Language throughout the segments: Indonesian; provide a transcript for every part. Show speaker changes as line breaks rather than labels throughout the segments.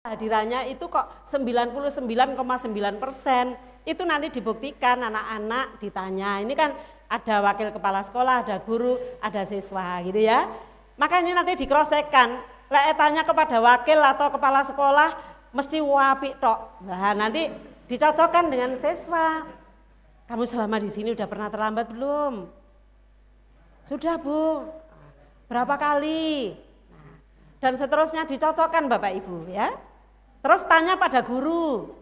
Hadirannya itu kok 99,9%. Itu nanti dibuktikan anak-anak ditanya. Ini kan ada wakil kepala sekolah, ada guru, ada siswa gitu ya. Maka ini nanti dikrosekkan. Lek tanya kepada wakil atau kepala sekolah mesti wapi tok. Nah, nanti dicocokkan dengan siswa. Kamu selama di sini udah pernah terlambat belum? Sudah, Bu. Berapa kali? Nah, dan seterusnya dicocokkan Bapak Ibu ya. Terus tanya pada guru.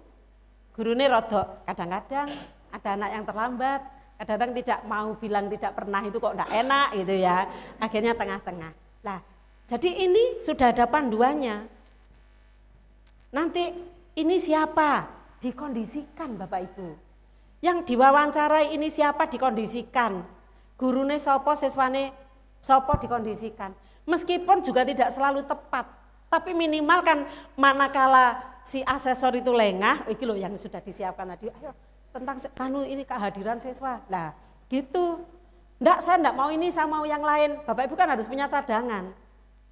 Guru ini rodok, kadang-kadang ada anak yang terlambat, kadang-kadang tidak mau bilang tidak pernah, itu kok enggak enak gitu ya. Akhirnya tengah-tengah. Nah, jadi ini sudah ada panduannya. Nanti ini siapa? Dikondisikan Bapak Ibu. Yang diwawancarai ini siapa? Dikondisikan. Gurune sopo, siswane sopo, dikondisikan. Meskipun juga tidak selalu tepat, tapi minimal kan manakala si asesor itu lengah, iki loh yang sudah disiapkan tadi, ayo tentang ini kehadiran siswa. Nah gitu, saya enggak mau ini, saya mau yang lain. Bapak Ibu kan harus punya cadangan,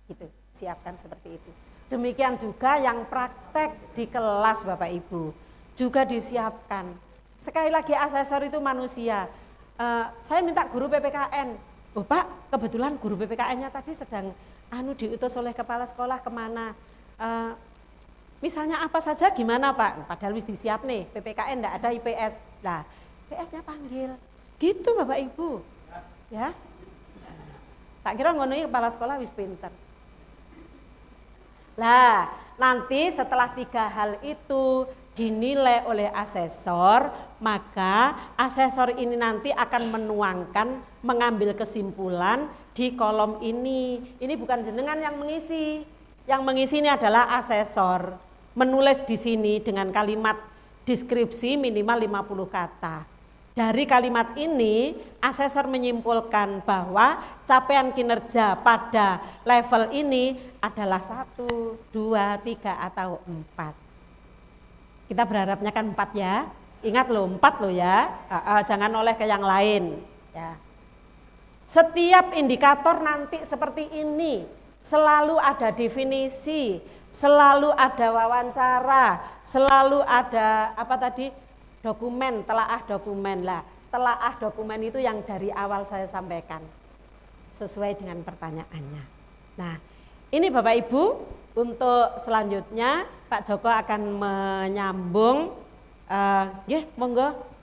gitu, siapkan seperti itu. Demikian juga yang praktek di kelas Bapak Ibu, juga disiapkan. Sekali lagi asesor itu manusia. Saya minta guru PPKN, oh Pak kebetulan guru PPKN-nya tadi sedang diutus oleh kepala sekolah kemana, misalnya apa saja gimana Pak, padahal wis disiap nih, PPKN enggak ada IPS, nah IPS-nya panggil, gitu Bapak Ibu ya. Tak kira ngono kepala sekolah wis pinter. Lah nanti setelah 3 hal itu dinilai oleh asesor, maka asesor ini nanti akan menuangkan, mengambil kesimpulan di kolom ini. Ini bukan jenengan yang mengisi. Yang mengisi ini adalah asesor. Menulis di sini dengan kalimat deskripsi minimal 50 kata. Dari kalimat ini, asesor menyimpulkan bahwa capaian kinerja pada level ini adalah 1, 2, 3, atau 4. Kita berharapnya kan 4 ya. Ingat loh 4 loh ya. Jangan oleh ke yang lain ya. Setiap indikator nanti seperti ini selalu ada definisi, selalu ada wawancara, selalu ada dokumen, telaah dokumen lah. Telaah dokumen itu yang dari awal saya sampaikan sesuai dengan pertanyaannya. Nah, ini Bapak Ibu, untuk selanjutnya Pak Joko akan menyambung. Monggo.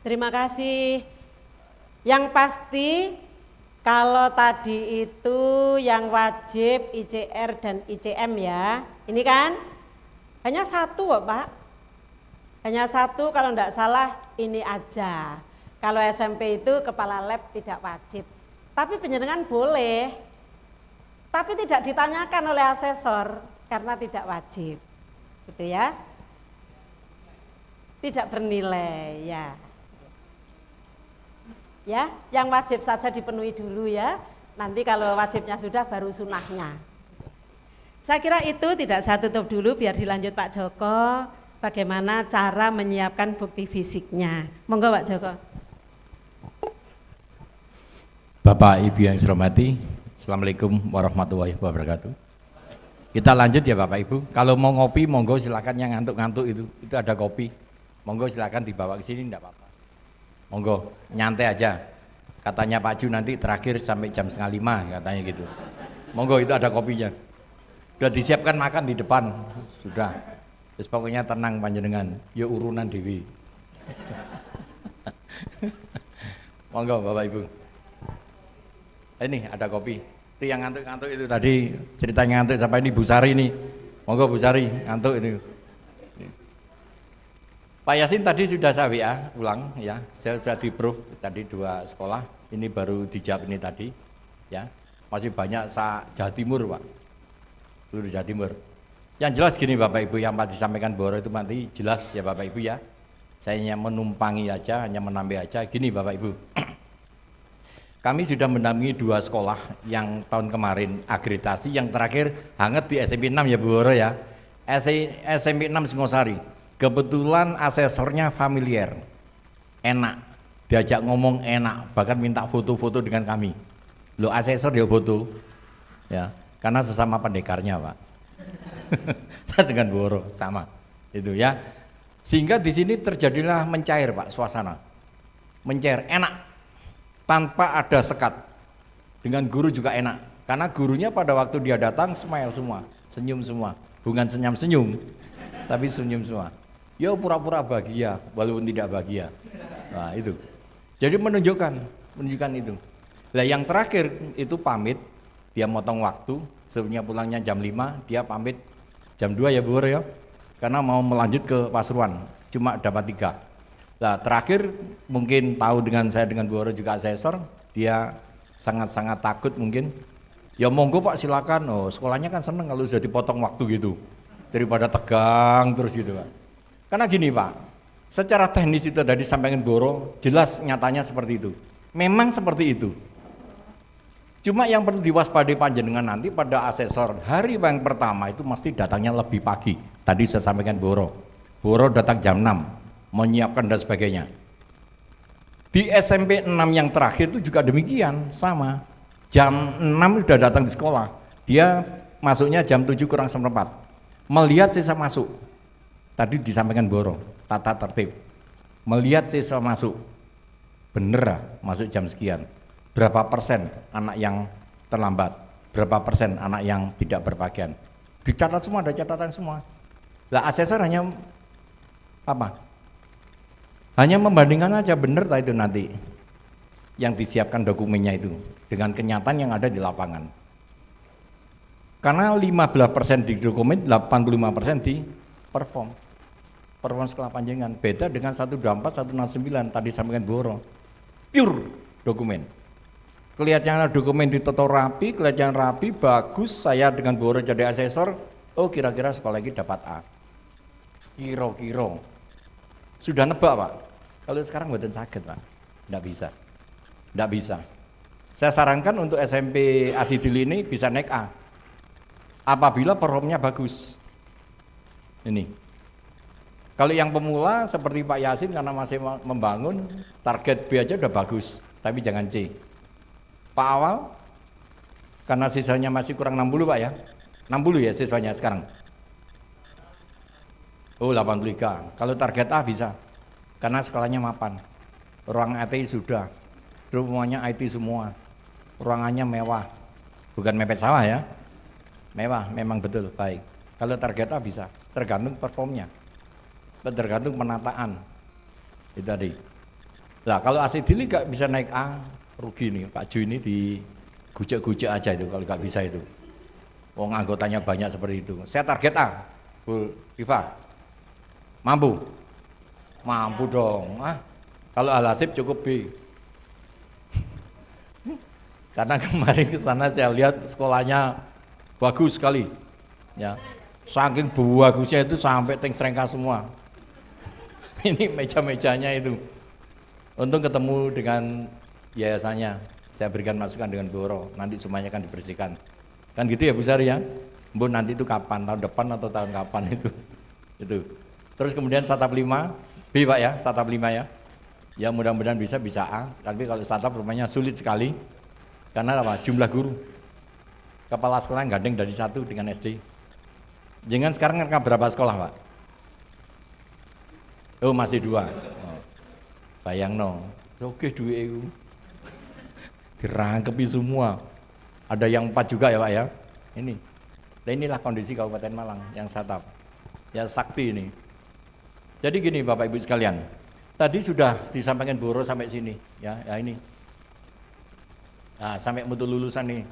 Terima kasih. Yang pasti kalau tadi itu yang wajib ICR dan ICM ya. Ini kan hanya 1 kok Pak. Hanya 1, kalau enggak salah ini aja. Kalau SMP itu kepala lab tidak wajib. Tapi penjenengan boleh. Tapi tidak ditanyakan oleh asesor karena tidak wajib. Gitu ya. Tidak bernilai ya. Ya, yang wajib saja dipenuhi dulu ya. Nanti kalau wajibnya sudah baru sunahnya. Saya kira itu tidak saya tutup dulu, biar dilanjut Pak Joko bagaimana cara menyiapkan bukti fisiknya. Monggo Pak Joko.
Bapak Ibu yang saya hormati, Assalamualaikum warahmatullahi wabarakatuh. Kita lanjut ya Bapak Ibu. Kalau mau ngopi monggo silakan, yang ngantuk-ngantuk itu ada kopi. Monggo silakan dibawa ke sini, enggak apa-apa. Monggo, nyantai aja. Katanya Pak Ju nanti terakhir sampai jam 4:30 katanya gitu. Monggo, itu ada kopinya. Sudah disiapkan makan di depan, sudah. Terus pokoknya tenang panjenengan, ya urunan dewi. Monggo Bapak Ibu. Ini ada kopi. Itu yang ngantuk-ngantuk itu tadi ceritanya ngantuk sampai ini Bu Sari ini. Monggo Bu Sari, ngantuk itu. Pak Yasin tadi sudah saya WA ulang ya, saya sudah di-proof tadi 2 sekolah, ini baru dijawab ini tadi ya. Masih banyak Jawa Timur Pak, seluruh Jawa Timur. Yang jelas gini Bapak Ibu, yang Pak disampaikan Boro itu nanti jelas ya Bapak Ibu ya. Saya hanya menumpangi aja, hanya menambah aja. Gini Bapak Ibu, kami sudah mendampingi 2 sekolah yang tahun kemarin akreditasi, yang terakhir hangat di SMP 6 ya Bu Boro ya. SMP 6 Singosari. Kebetulan asesornya familiar, enak, diajak ngomong enak, bahkan minta foto-foto dengan kami. Lo asesor dia foto, ya, karena sesama pendekarnya Pak. Saya dengan Boro sama, itu ya. Sehingga di sini terjadilah mencair Pak suasana, mencair, enak, tanpa ada sekat. Dengan guru juga enak, karena gurunya pada waktu dia datang smile semua, senyum semua, bukan senyum-senyum, tapi senyum semua. Ya pura-pura bahagia walaupun tidak bahagia. Nah itu. Jadi menunjukkan itu. Nah yang terakhir itu pamit, dia motong waktu, sebenarnya pulangnya jam 5, dia pamit jam 2 ya Bu Boro ya. Karena mau melanjut ke Pasuruan, cuma dapat 3. Nah terakhir mungkin tahu dengan saya dengan Bu Boro juga asesor, dia sangat-sangat takut mungkin. Ya monggo Pak silakan, oh sekolahnya kan seneng kalau sudah dipotong waktu gitu. Daripada tegang terus gitu Pak. Karena gini Pak, secara teknis itu tadi disampaikan Boro, jelas nyatanya seperti itu. Memang seperti itu. Cuma yang perlu diwaspadai panjenengan nanti pada asesor, hari yang pertama itu mesti datangnya lebih pagi. Tadi saya sampaikan Boro datang jam 6, menyiapkan dan sebagainya. Di SMP 6 yang terakhir itu juga demikian, sama. Jam 6 sudah datang di sekolah, dia masuknya jam 7 kurang seperempat. Melihat sisa masuk. Tadi disampaikan Boro, tata tertib. Melihat siswa masuk, bener masuk jam sekian. Berapa persen anak yang terlambat, berapa persen anak yang tidak berpakaian. Dicatat semua, ada catatan semua. Lah asesor hanya apa? Hanya membandingkan aja bener tak itu nanti yang disiapkan dokumennya itu dengan kenyataan yang ada di lapangan. Karena 15% di dokumen, 85% di perform sekolah panjenengan. Beda dengan 124, 169 tadi sampaikan Boro. Pure dokumen. Kelihatannya dokumen ditoto rapi, kelihatan rapi, bagus. Saya dengan Boro jadi asesor, oh kira-kira sekolah ini dapat A. Kira-kira. Sudah nebak Pak. Kalau sekarang buatan sakit Pak. Enggak bisa. Saya sarankan untuk SMP Asidili ini bisa naik A. Apabila performnya bagus. Ini. Kalau yang pemula seperti Pak Yasin karena masih membangun, target B aja udah bagus, tapi jangan C. Pak Awal karena siswanya masih kurang 60 Pak ya. 60 ya siswanya sekarang. Oh 83. Kalau target A bisa. Karena sekolahnya mapan. Ruang IT sudah. Rumahnya IT semua. Ruangannya mewah. Bukan mepet sawah ya. Mewah, memang betul, baik. Kalau target A bisa, tergantung performnya, tergantung penataan. Itu tadi. Nah kalau Asidili gak bisa naik A, rugi nih Pak Ju ini di gujek-gujek aja itu kalau gak bisa itu. Wong anggotanya banyak seperti itu. Saya target A, Bu Viva. Mampu? Mampu dong. Kalau Al-Hasib cukup B. Karena kemarin ke sana saya lihat sekolahnya bagus sekali. Ya. Saking bagusnya itu sampai tank serengka semua. Ini meja-mejanya itu. Untung ketemu dengan yayasannya. Saya berikan masukan dengan Boro, nanti semuanya akan dibersihkan. Kan gitu ya Bu Sari ya? Bu nanti itu kapan? Tahun depan atau tahun kapan itu? Itu. Terus kemudian Satap 5, B Pak ya, Satap 5 ya. Ya mudah-mudahan bisa A, tapi kalau Satap rumahnya sulit sekali. Karena apa? Jumlah guru. Kepala sekolah gandeng dari 1 dengan SD. Jangan sekarang kan berapa sekolah Pak? Oh masih 2. Oh. Bayang no. Oke duit itu. Dirangkepi semua. Ada yang 4 juga ya Pak ya. Ini. Nah inilah kondisi Kabupaten Malang yang Satap. Ya sakti ini. Jadi gini Bapak Ibu sekalian. Tadi sudah disampaikan Boro sampai sini ya ini. Nah, sampai mutu lulusan nih.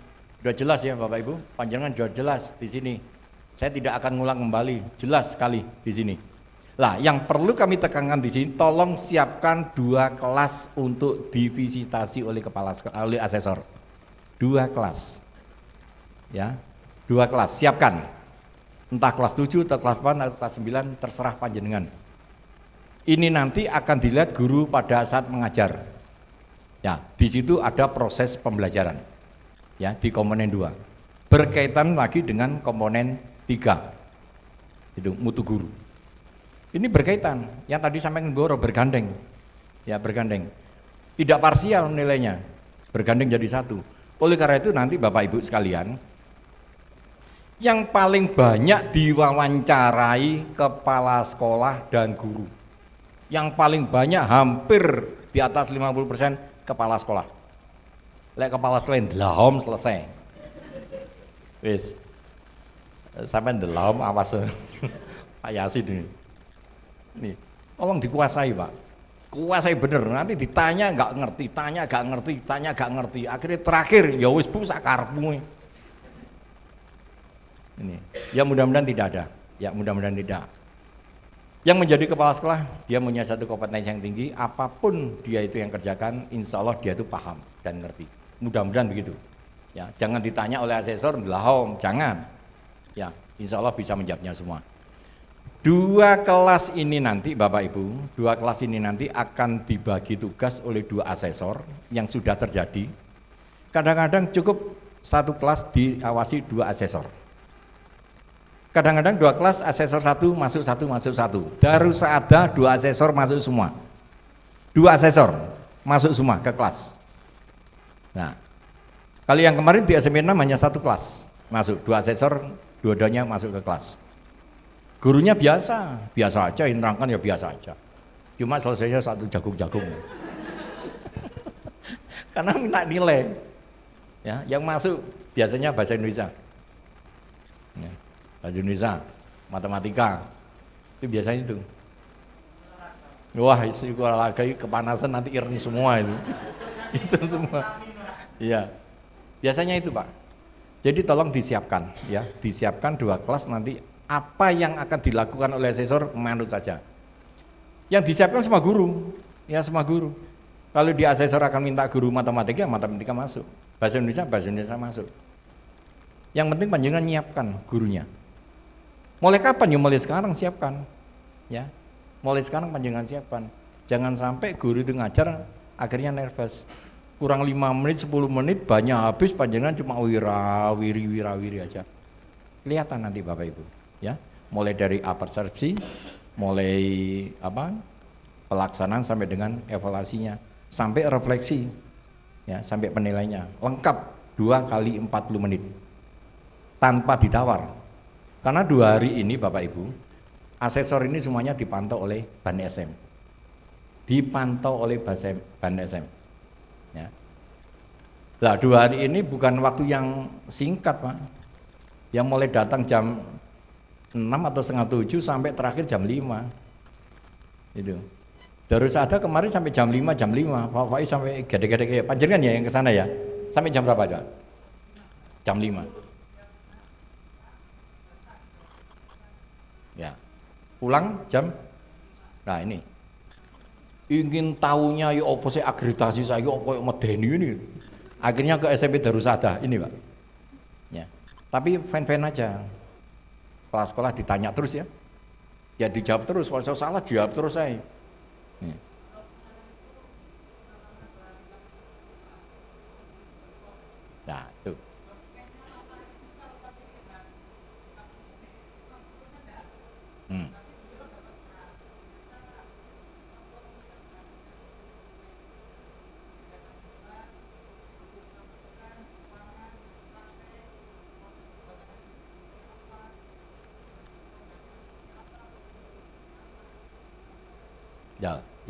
Sudah jelas ya Bapak Ibu, panjangan sudah jelas di sini. Saya tidak akan ngulang kembali, jelas sekali di sini. Lah, yang perlu kami tekankan di sini, tolong siapkan 2 kelas untuk divisitasi oleh oleh asesor. 2 kelas. Ya. 2 kelas, siapkan. Entah kelas 7 atau kelas 8 atau kelas 9, terserah panjenengan. Ini nanti akan dilihat guru pada saat mengajar. Ya, di situ ada proses pembelajaran. Ya, di komponen 2. Berkaitan lagi dengan komponen 3. Itu mutu guru. Ini berkaitan. Yang tadi sampaikan Goro bergandeng. Ya, bergandeng. Tidak parsial nilainya. Bergandeng jadi satu. Oleh karena itu nanti Bapak Ibu sekalian, yang paling banyak diwawancarai kepala sekolah dan guru. Yang paling banyak hampir di atas 50% kepala sekolah. Lek kepala sekolah delahom selesai. Wis. Sampai delahom awas. Pak Yasin ini. Nih, tolong dikuasai Pak. Kuasai bener, nanti ditanya nggak ngerti, tanya nggak ngerti, tanya nggak ngerti. Akhirnya terakhir ya wis bu sakarepmu. Ini, ya mudah-mudahan tidak ada, ya mudah-mudahan tidak. Yang menjadi kepala sekolah, dia punya satu kompetensi yang tinggi, apapun dia itu yang kerjakan, insya Allah dia itu paham dan ngerti. Mudah-mudahan begitu. Ya, jangan ditanya oleh asesor, belahom, jangan. Ya, insya Allah bisa menjawabnya semua. 2 kelas ini nanti Bapak Ibu, 2 kelas ini nanti akan dibagi tugas oleh 2 asesor yang sudah terjadi. Kadang-kadang cukup 1 kelas diawasi 2 asesor. Kadang-kadang 2 kelas asesor 1 masuk 1 masuk 1. Darus ada 2 asesor masuk semua. 2 asesor masuk semua ke kelas. Nah, kali yang kemarin di SMP 6 hanya 1 kelas masuk, 2 asesor, dua-duanya masuk ke kelas. Gurunya biasa aja, yang nerangkan ya biasa aja. Cuma selesainya 1 jagung-jagung. Karena minta nilai. Ya, yang masuk biasanya bahasa Indonesia. Ya, bahasa Indonesia, matematika. Itu biasanya itu. Wah, isi lagi kepanasan nanti irni semua itu. Itu semua. Iya. Biasanya itu, Pak. Jadi tolong disiapkan ya, disiapkan 2 kelas nanti. Apa yang akan dilakukan oleh asesor manut saja. Yang disiapkan semua guru, ya semua guru. Kalau di asesor akan minta guru matematika, matematika masuk. Bahasa Indonesia masuk. Yang penting panjenengan nyiapkan gurunya. Mulai kapan? Ya mulai sekarang siapkan. Ya, mulai sekarang panjenengan siapkan. Jangan sampai guru itu ngajar akhirnya nervous. Kurang 5 menit, 10 menit banyak habis, panjenengan cuma wira-wiri aja. Kelihatan nanti Bapak Ibu. Ya, mulai dari absorpsi, mulai pelaksanaan sampai dengan evaluasinya, sampai refleksi, ya, sampai penilaiannya lengkap 2 kali 40 menit tanpa ditawar. Karena 2 hari ini Bapak Ibu, asesor ini semuanya dipantau oleh Ban SM, Ban SM. Ya. Lah 2 hari ini bukan waktu yang singkat Pak, yang mulai datang jam 6 atau setengah 7 sampai terakhir jam 5 itu. Darus ada kemarin sampai jam 5, Pak Faiz sampai gede-gede panjenengan ya yang ke sana ya. Sampai jam berapa aja? Jam 5. Ya. Pulang jam. Nah ini. Ingin tahunya ya opo sih akreditasi saya koyo medeni ini. Akhirnya ke SMP Darus Ada ini, Pak. Ya. Tapi fan-fan aja. Kepala sekolah ditanya terus ya. Ya dijawab terus, kalau salah jawab terus saya. Nah, itu.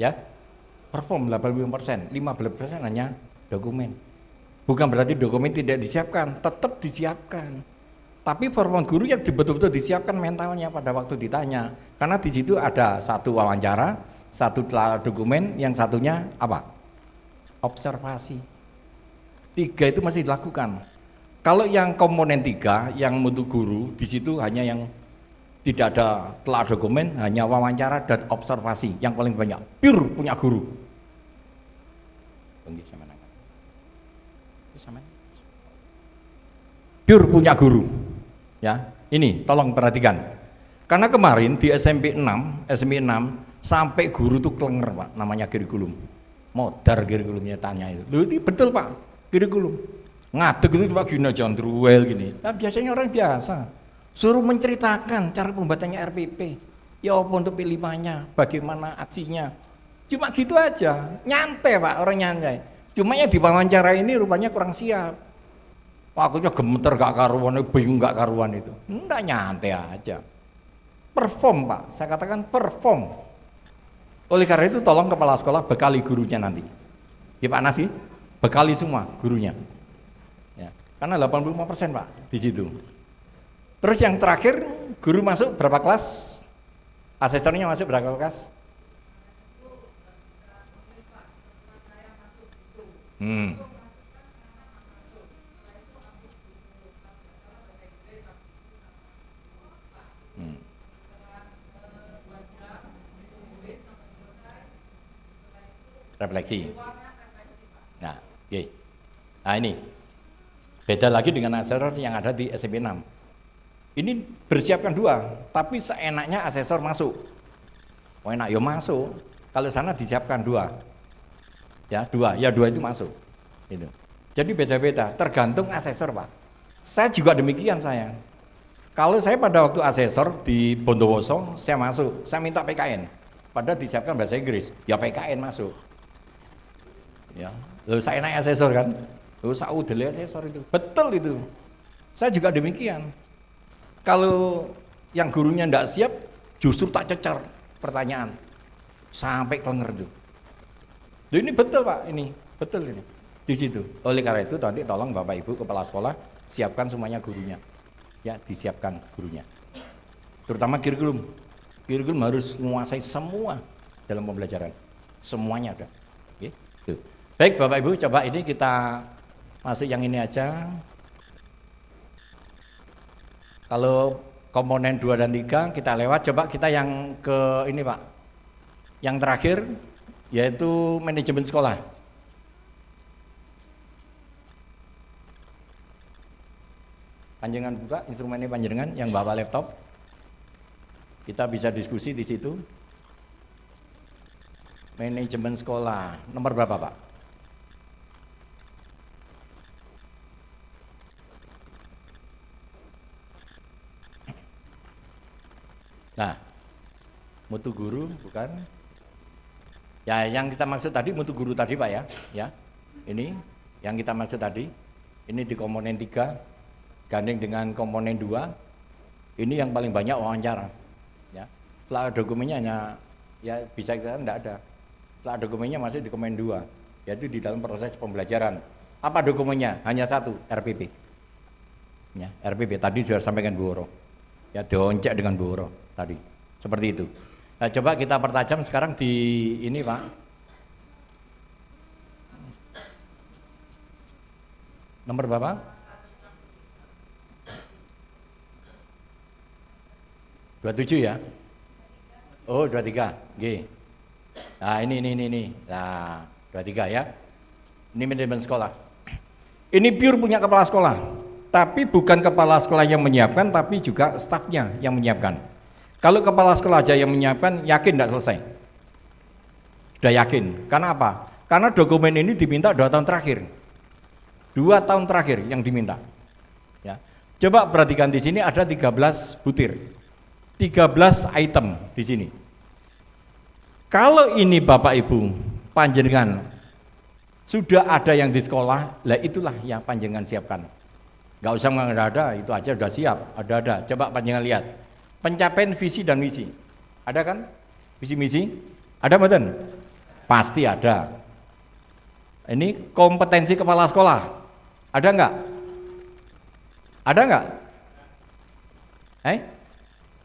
Ya, perform 85%, 15% hanya dokumen. Bukan berarti dokumen tidak disiapkan, tetap disiapkan. Tapi perform guru yang betul-betul disiapkan mentalnya pada waktu ditanya. Karena di situ ada 1 wawancara, 1 dokumen, yang satunya apa? Observasi. 3 itu masih dilakukan. Kalau yang komponen 3, yang mutu guru, di situ hanya yang Tidak ada telah dokumen, hanya wawancara dan observasi yang paling banyak. Pure punya guru. Pure punya guru. Ya, ini tolong perhatikan. Karena kemarin di SMP 6 sampai guru tuh klenger Pak, namanya kurikulum. Modar kurikulumnya tanya itu. Loh, itu betul Pak, kurikulum. Ngadeg itu Pak gini John Truwell gini. Nah, biasanya orang biasa suruh menceritakan cara pembuatannya RPP. Ya apa untuk pilihannya, bagaimana aksinya. Cuma gitu aja, nyantai Pak, orang nyantai. Cuma yang diwawancara ini rupanya kurang siap. Akunya gemeter gak karuan, bingung gak karuan itu. Enggak, nyantai aja. Perform Pak, saya katakan perform. Oleh karena itu tolong kepala sekolah bekali gurunya nanti. Ya Pak Nasi, bekali semua gurunya. Ya, karena 85% Pak di situ. Terus yang terakhir, guru masuk berapa kelas? Asesornya masuk berapa kelas? Refleksi. Nah, oke. Nah ini beda lagi dengan asesor yang ada di SMP 6. Ini bersiapkan 2, tapi seenaknya asesor masuk. Oh enak, ya masuk. Kalau sana disiapkan 2. Ya, 2 itu masuk. Itu. Jadi beda-beda, tergantung asesor Pak. Saya juga demikian saya. Kalau saya pada waktu asesor di Bondowoso, saya masuk, saya minta PKN. Padahal disiapkan bahasa Inggris, ya PKN masuk. Ya, lalu saya naik asesor kan, lalu saya udah asesor itu, betul itu. Saya juga demikian. Kalau yang gurunya tidak siap, justru tak cecer pertanyaan sampai klenger itu. Ini betul Pak, ini betul ini di situ. Oleh karena itu nanti tolong Bapak Ibu kepala sekolah siapkan semuanya gurunya, ya disiapkan gurunya. Terutama kurikulum harus menguasai semua dalam pembelajaran, semuanya ada. Gitu. Baik Bapak Ibu, coba ini kita masuk yang ini aja. Kalau komponen 2 dan 3 kita lewat, coba kita yang ke ini Pak. Yang terakhir yaitu manajemen sekolah. Panjenengan buka instrumennya panjenengan yang bawa laptop. Kita bisa diskusi di situ. Manajemen sekolah, nomor berapa Pak? Nah, mutu guru bukan? Ya, yang kita maksud tadi mutu guru tadi Pak ya. Ya, ini yang kita maksud tadi. Ini di komponen 3 gandeng dengan komponen 2. Ini yang paling banyak wawancara. Ya, setelah dokumennya hanya ya bisa kita enggak ada. Setelah dokumennya masih di komponen 2, yaitu di dalam proses pembelajaran. Apa dokumennya? Hanya 1, RPP. Ya, RPP tadi sudah sampaikan Bu Woro. Ya, dioncek dengan Bu Woro tadi. Seperti itu. Nah, coba kita pertajam sekarang di ini Pak. Nomor berapa? Dua 27 ya? Oh 23, G. Nah ini. Nah 23 ya. Ini manajemen sekolah. Ini pure punya kepala sekolah. Tapi bukan kepala sekolah yang menyiapkan, tapi juga stafnya yang menyiapkan. Kalau kepala sekolah aja yang menyiapkan, yakin tidak selesai? Sudah yakin. Karena apa? Karena dokumen ini diminta 2 tahun terakhir. 2 tahun terakhir yang diminta. Ya. Coba perhatikan di sini ada 13 butir. 13 item di sini. Kalau ini Bapak Ibu panjenengan sudah ada yang di sekolah, lah itulah yang panjenengan siapkan. Gak usah ada, itu aja sudah siap, ada. Coba panjenengan lihat. Pencapaian visi dan misi. Ada kan? Visi misi? Ada betul? Pasti ada. Ini kompetensi kepala sekolah. Ada enggak? Ada enggak?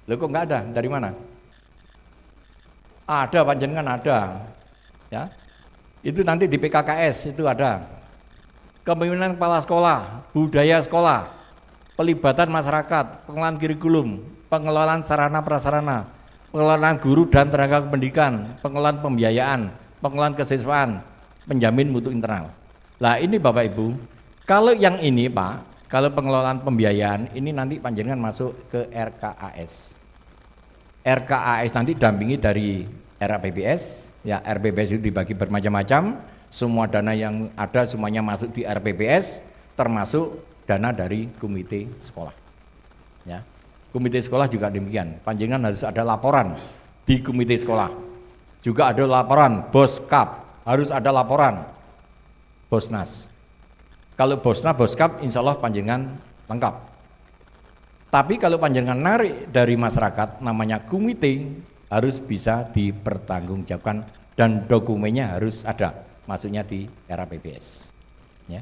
Loh kok enggak ada? Dari mana? Ada, panjenengan ada. Ya. Itu nanti di PKKS itu ada. Kepemimpinan kepala sekolah, budaya sekolah, pelibatan masyarakat, pengenalan kurikulum, pengelolaan sarana prasarana, pengelolaan guru dan tenaga pendidikan, pengelolaan pembiayaan, pengelolaan kesiswaan, penjamin mutu internal. Lah ini Bapak Ibu, kalau yang ini Pak, kalau pengelolaan pembiayaan ini nanti panjenengan masuk ke RKAS. RKAS nanti dampingi dari RAPBS, ya RPBS itu dibagi bermacam-macam, semua dana yang ada semuanya masuk di RPBS, termasuk dana dari komite sekolah. Ya. Komite sekolah juga demikian, panjenengan harus ada laporan di komite sekolah. Juga ada laporan Boskap, harus ada laporan Bosnas. Kalau Bosnas, Boskap insya Allah panjenengan lengkap. Tapi kalau panjenengan narik dari masyarakat namanya komite, harus bisa dipertanggungjawabkan dan dokumennya harus ada, masuknya di RAPBS. Ya.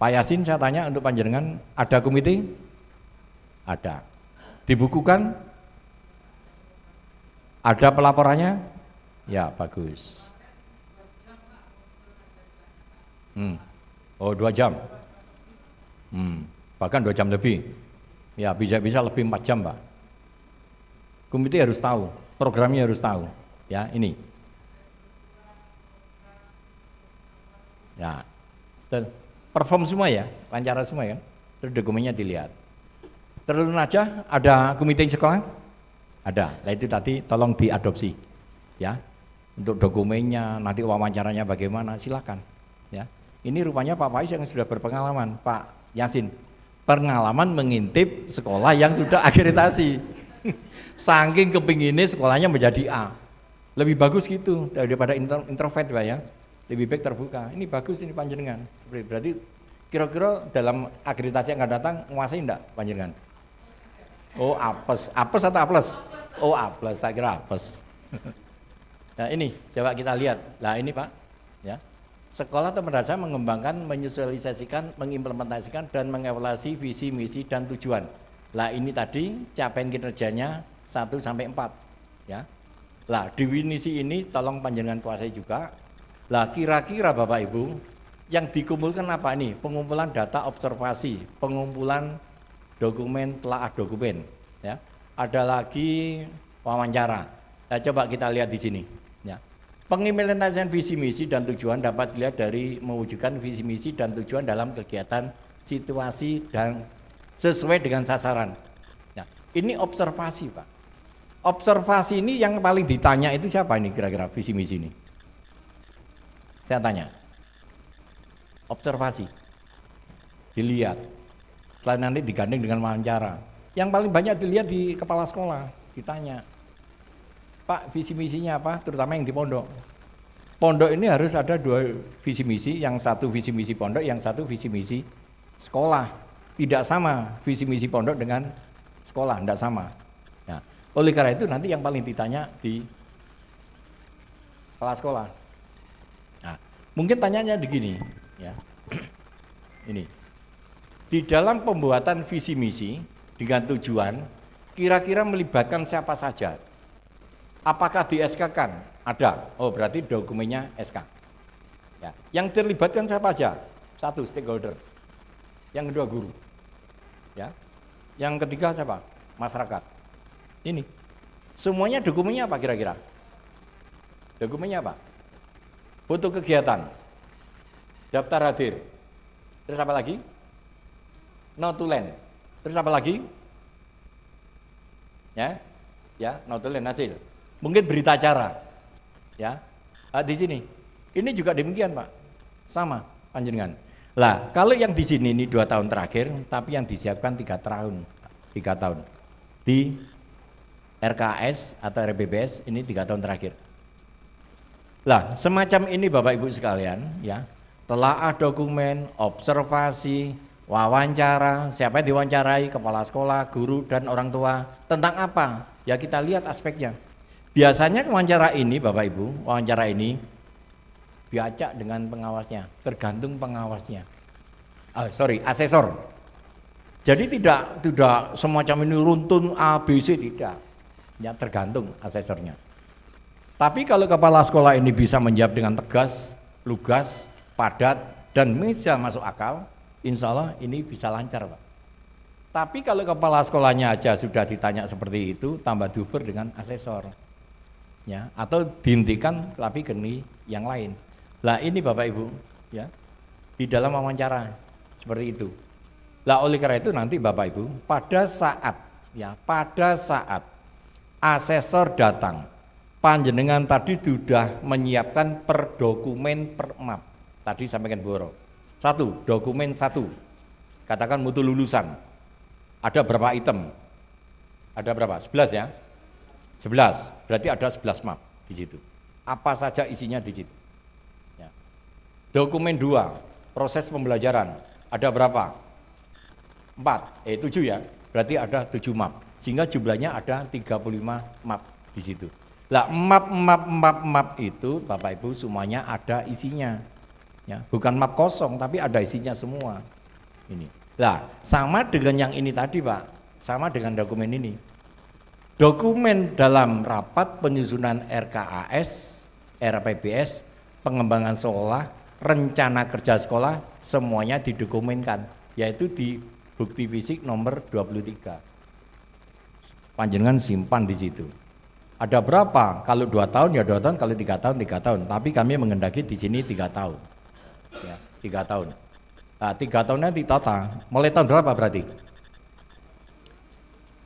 Pak Yasin saya tanya untuk panjenengan, ada komite? Ada. Dibukukan? Ada pelaporannya? Ya bagus. Oh 2 jam. Bahkan 2 jam lebih. Ya bisa-bisa lebih 4 jam Pak. Komite harus tahu, programnya harus tahu. Ya ini. Ya. Dan perform semua ya, lancar semua ya. Terus dokumennya dilihat. Terus aja ada komite sekolah? Ada. Nah itu tadi tolong diadopsi. Ya. Untuk dokumennya, nanti wawancaranya bagaimana, silakan. Ya. Ini rupanya Pak Faiz yang sudah berpengalaman, Pak Yasin. Pengalaman mengintip sekolah yang sudah akreditasi. Saking kepinginnya sekolahnya menjadi A. Lebih bagus gitu daripada introvert Pak ya. Lebih baik terbuka. Ini bagus ini panjenengan. Berarti kira-kira dalam akreditasi yang akan datang menguasai enggak panjenengan? Oh apes, apes atau aples? Oh aples, saya kira apes. Nah ini coba kita lihat. Nah ini Pak, ya sekolah atau madrasah mengembangkan, menyosialisasikan, mengimplementasikan dan mengevaluasi visi, misi dan tujuan. Lah ini tadi capaian kinerjanya 1 sampai 4. Ya. Lah definisi ini tolong panjenengan kuasai juga. Lah kira-kira Bapak Ibu yang dikumpulkan apa ini? Pengumpulan data observasi, pengumpulan dokumen telaah dokumen, ya. Ada lagi wawancara. Nah, coba kita lihat di sini, ya. Pengimplementasian visi misi dan tujuan dapat dilihat dari mewujudkan visi misi dan tujuan dalam kegiatan, situasi dan sesuai dengan sasaran. Ya. Ini observasi, Pak. Observasi ini yang paling ditanya itu siapa ini kira-kira visi misi ini? Saya tanya. Observasi. Dilihat. Selain nanti digandeng dengan wawancara. Yang paling banyak dilihat di kepala sekolah, ditanya, Pak visi misinya apa? Terutama yang di pondok. Pondok ini harus ada 2 visi misi, yang satu visi misi pondok, yang satu visi misi sekolah. Tidak sama visi misi pondok dengan sekolah, tidak sama. Nah, oleh karena itu nanti yang paling ditanya di kepala sekolah. Nah, mungkin tanyanya begini, ya. Ini. Di dalam pembuatan visi misi dengan tujuan kira-kira melibatkan siapa saja? Apakah di SK-kan? Ada. Oh, berarti dokumennya SK. Ya. Yang terlibatkan siapa aja? 1 stakeholder. Yang kedua guru. Ya. Yang ketiga siapa? Masyarakat. Ini. Semuanya dokumennya apa kira-kira? Dokumennya apa? Foto kegiatan. Daftar hadir. Terus apa lagi? Notulen. Terus apa lagi? Ya, ya, notulen hasil. Mungkin berita acara. Ya, di sini. Ini juga demikian Pak. Sama panjenengan. Lah, kalau yang di sini ini 2 tahun terakhir, tapi yang disiapkan 3 tahun. 3 tahun. Di RKAS atau RPBS ini 3 tahun terakhir. Lah, semacam ini Bapak Ibu sekalian, ya. Telaah dokumen, observasi, wawancara, siapa yang diwawancarai, kepala sekolah, guru, dan orang tua. Tentang apa? Ya kita lihat aspeknya. Biasanya wawancara ini Bapak Ibu, wawancara ini diacak dengan pengawasnya, tergantung pengawasnya. Asesor. Jadi tidak semacam ini runtun A, B, C, tidak. Ya tergantung asesornya. Tapi kalau kepala sekolah ini bisa menjawab dengan tegas, lugas, padat, dan bisa masuk akal, insya Allah ini bisa lancar Pak. Tapi kalau kepala sekolahnya aja sudah ditanya seperti itu, tambah diuber dengan asesor. Ya, atau dihentikan tapi geni yang lain. Lah ini Bapak Ibu, ya. Di dalam wawancara seperti itu. Lah oleh karena itu nanti Bapak Ibu, pada saat asesor datang, panjenengan tadi sudah menyiapkan per dokumen per map. Tadi sampaikan Boro. Dokumen 1. Katakan mutu lulusan. Ada berapa item? Ada berapa? 11 ya? 11, berarti ada 11 map di situ. Apa saja isinya di situ. Ya. Dokumen 2, proses pembelajaran. Ada berapa? 7 ya, berarti ada 7 map. Sehingga jumlahnya ada 35 map di situ. Lah map itu Bapak Ibu semuanya ada isinya. Ya, bukan map kosong tapi ada isinya semua. Ini. Lah, sama dengan yang ini tadi, Pak. Sama dengan dokumen ini. Dokumen dalam rapat penyusunan RKAS, RPBS, pengembangan sekolah, rencana kerja sekolah, semuanya didokumenkan, yaitu di bukti fisik nomor 23. Panjenengan simpan di situ. Ada berapa? Kalau 2 tahun ya 2 tahun, kalau 3 tahun 3 tahun. Tapi kami mengendaki di sini 3 tahun. Ya, 3 tahun. Nah, 3 tahunnya ditata. Mulai tahun berapa berarti?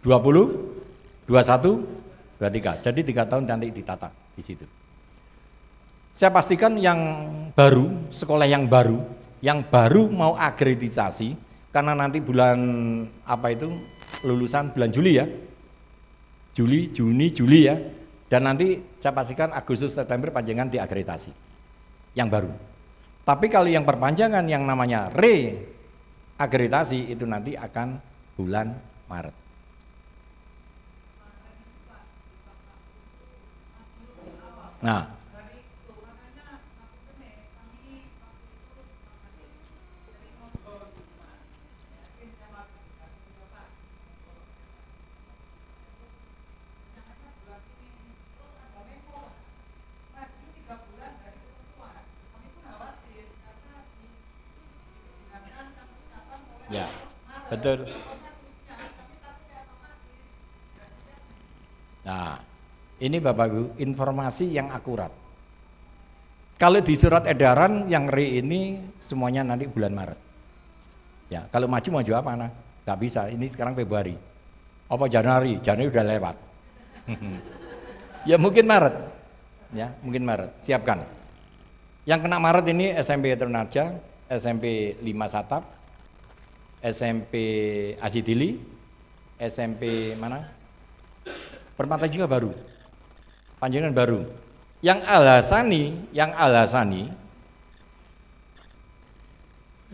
20, 21, 23. Jadi 3 tahun nanti ditata di situ. Saya pastikan yang baru, sekolah yang baru mau akreditasi, karena nanti bulan lulusan bulan Juli ya. Juni, Juli ya. Dan nanti saya pastikan Agustus, September panjangan diakreditasi. Yang baru. Tapi kalau yang perpanjangan yang namanya reakreditasi itu nanti akan bulan Maret. Nah, ya, betul. Nah, ini Bapak Ibu, informasi yang akurat. Kalau di surat edaran yang ini semuanya nanti bulan Maret. Ya, kalau maju apa nah? Gak bisa, ini sekarang Februari. Apa Januari? Januari udah lewat. Ya mungkin Maret. Ya, mungkin Maret. Siapkan. Yang kena Maret ini SMP Ternarja, SMP 5 Satap, SMP Asidili, SMP mana? Permata juga baru. Panjenengan baru. Yang alasani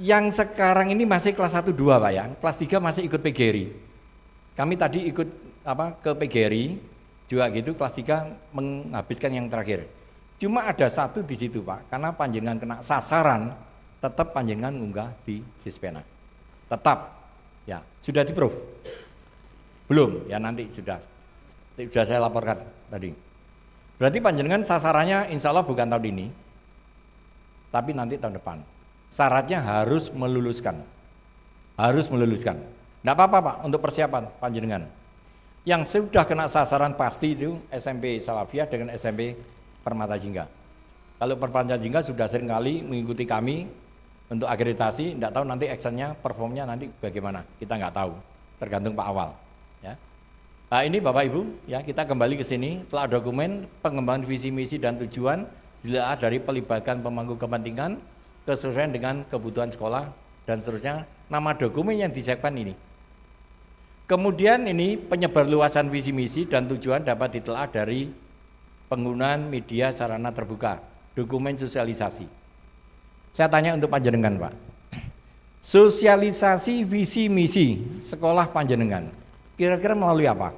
yang sekarang ini masih kelas 1 2 Pak ya. Kelas 3 masih ikut PGRI. Kami tadi ikut ke PGRI juga gitu, kelas 3 menghabiskan yang terakhir. Cuma ada satu di situ Pak, karena panjenengan kena sasaran, tetap panjenengan unggah di Sispena. Tetap. Ya, sudah di-proof? Belum, ya nanti sudah saya laporkan tadi. Berarti panjenengan sasarannya insya Allah bukan tahun ini, tapi nanti tahun depan. Syaratnya harus meluluskan. Nggak apa-apa Pak, untuk persiapan panjenengan. Yang sudah kena sasaran pasti itu SMP Salafiyah dengan SMP Permata Jingga. Kalau Permata Jingga sudah sering kali mengikuti kami untuk akreditasi, nggak tahu nanti actionnya, performnya nanti bagaimana, kita nggak tahu, tergantung Pak Awal. Ya. Nah ini Bapak Ibu, ya kita kembali ke sini, telah dokumen pengembangan visi misi dan tujuan dilihat dari pelibatkan pemangku kepentingan, kesesuaian dengan kebutuhan sekolah dan seterusnya. Nama dokumen yang disiapkan ini. Kemudian ini penyebarluasan visi misi dan tujuan dapat ditelaah dari penggunaan media sarana terbuka, dokumen sosialisasi. Saya tanya untuk panjenengan Pak, sosialisasi visi misi sekolah panjenengan kira-kira melalui apa?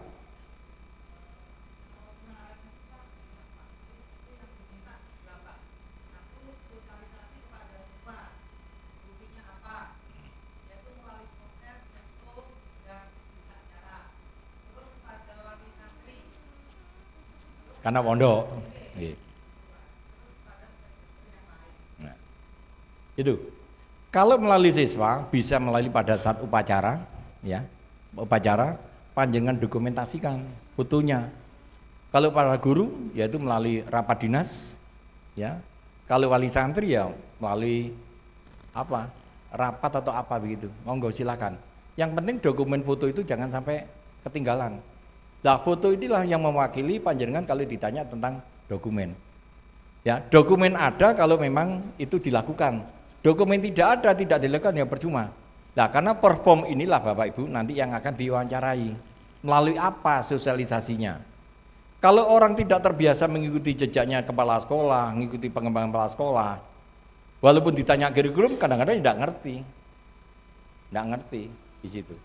Karena pondok. Nah, itu. Kalau melalui siswa bisa melalui pada saat upacara, ya. upacara, panjenengan dokumentasikan fotonya. Kalau para guru yaitu melalui rapat dinas, ya. Kalau wali santri ya melalui apa? Rapat atau apa begitu. Monggo silakan. Yang penting dokumen foto itu jangan sampai ketinggalan. Nah, foto inilah yang mewakili panjenengan kalau ditanya tentang dokumen. Ya, dokumen ada kalau memang itu dilakukan. Dokumen tidak ada, tidak dilakukan ya percuma. Nah, karena perform inilah Bapak Ibu nanti yang akan diwawancarai. Melalui apa sosialisasinya? Kalau orang tidak terbiasa mengikuti jejaknya kepala sekolah, mengikuti pengembangan kepala sekolah, walaupun ditanya kurikulum kadang-kadang tidak ngerti. Tidak ngerti di situ.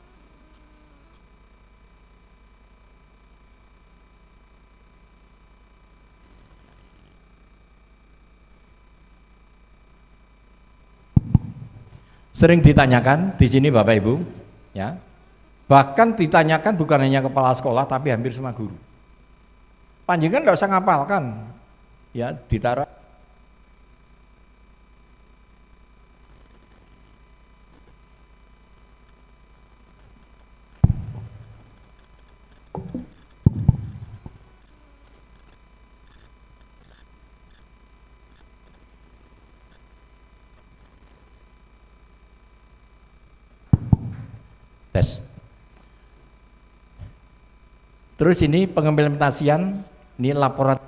Sering ditanyakan di sini Bapak Ibu, ya. Bahkan ditanyakan bukan hanya kepala sekolah tapi hampir semua guru. Panjenengan tidak usah ngapalkan, ya ditaruh. Tes. Terus ini pengimplementasian, ini laporan.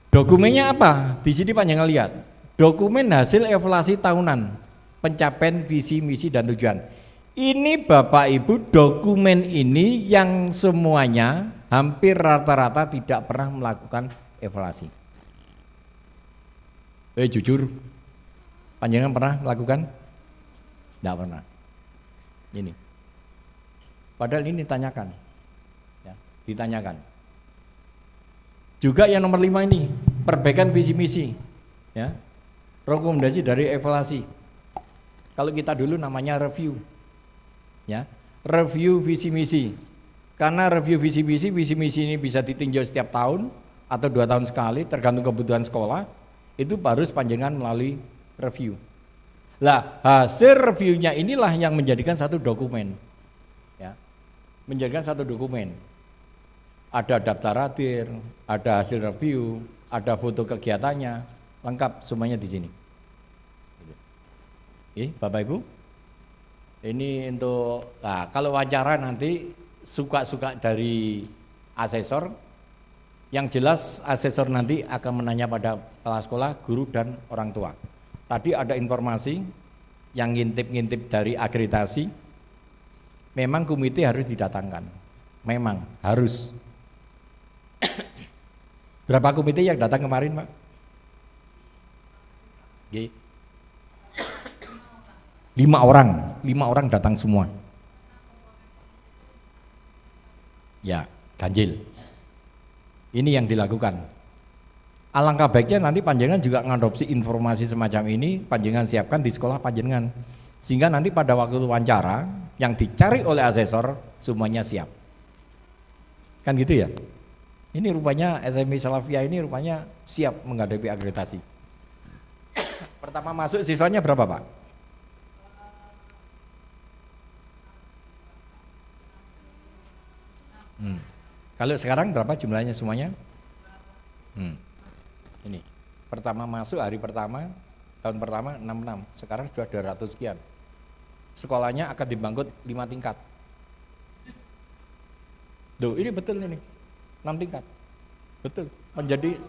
Dokumennya apa? Di sini panjenengan lihat. Dokumen hasil evaluasi tahunan pencapaian visi, misi dan tujuan. Ini Bapak Ibu dokumen ini yang semuanya hampir rata-rata tidak pernah melakukan evaluasi. Jujur, panjenengan pernah melakukan? Tidak pernah. Ini. Padahal ini ditanyakan, ya, ditanyakan. Juga yang nomor 5 ini, perbaikan visi misi, ya, rekomendasi dari evaluasi. Kalau kita dulu namanya review, ya, review visi misi. Karena review visi misi ini bisa ditinjau setiap tahun atau 2 tahun sekali, tergantung kebutuhan sekolah. Itu harus panjenengan melalui review. Lah hasil reviewnya inilah yang menjadikan satu dokumen, ya, menjadikan satu dokumen. Ada daftar hadir, ada hasil review, ada foto kegiatannya, lengkap semuanya di sini. Bapak Ibu, ini untuk, nah, kalau wawancara nanti suka-suka dari asesor, yang jelas asesor nanti akan menanya pada kepala sekolah, guru dan orang tua. Tadi ada informasi yang ngintip-ngintip dari akreditasi, memang komite harus didatangkan, memang harus. Berapa komite yang datang kemarin, Pak? 5 orang datang semua. Ya, ganjil. Ini yang dilakukan. Alangkah baiknya nanti panjenengan juga ngadopsi informasi semacam ini, panjenengan siapkan di sekolah panjenengan. Sehingga nanti pada waktu wawancara yang dicari oleh asesor semuanya siap. Kan gitu ya? Ini rupanya SMI Salafiyah ini rupanya siap menghadapi akreditasi. Pertama masuk siswanya berapa, Pak? Kalau sekarang berapa jumlahnya semuanya? Ini pertama masuk hari pertama, tahun pertama 66, sekarang sudah 200 sekian. Sekolahnya akan dibangun 5 tingkat. Duh, ini betul ini. 6 tingkat, betul, menjadi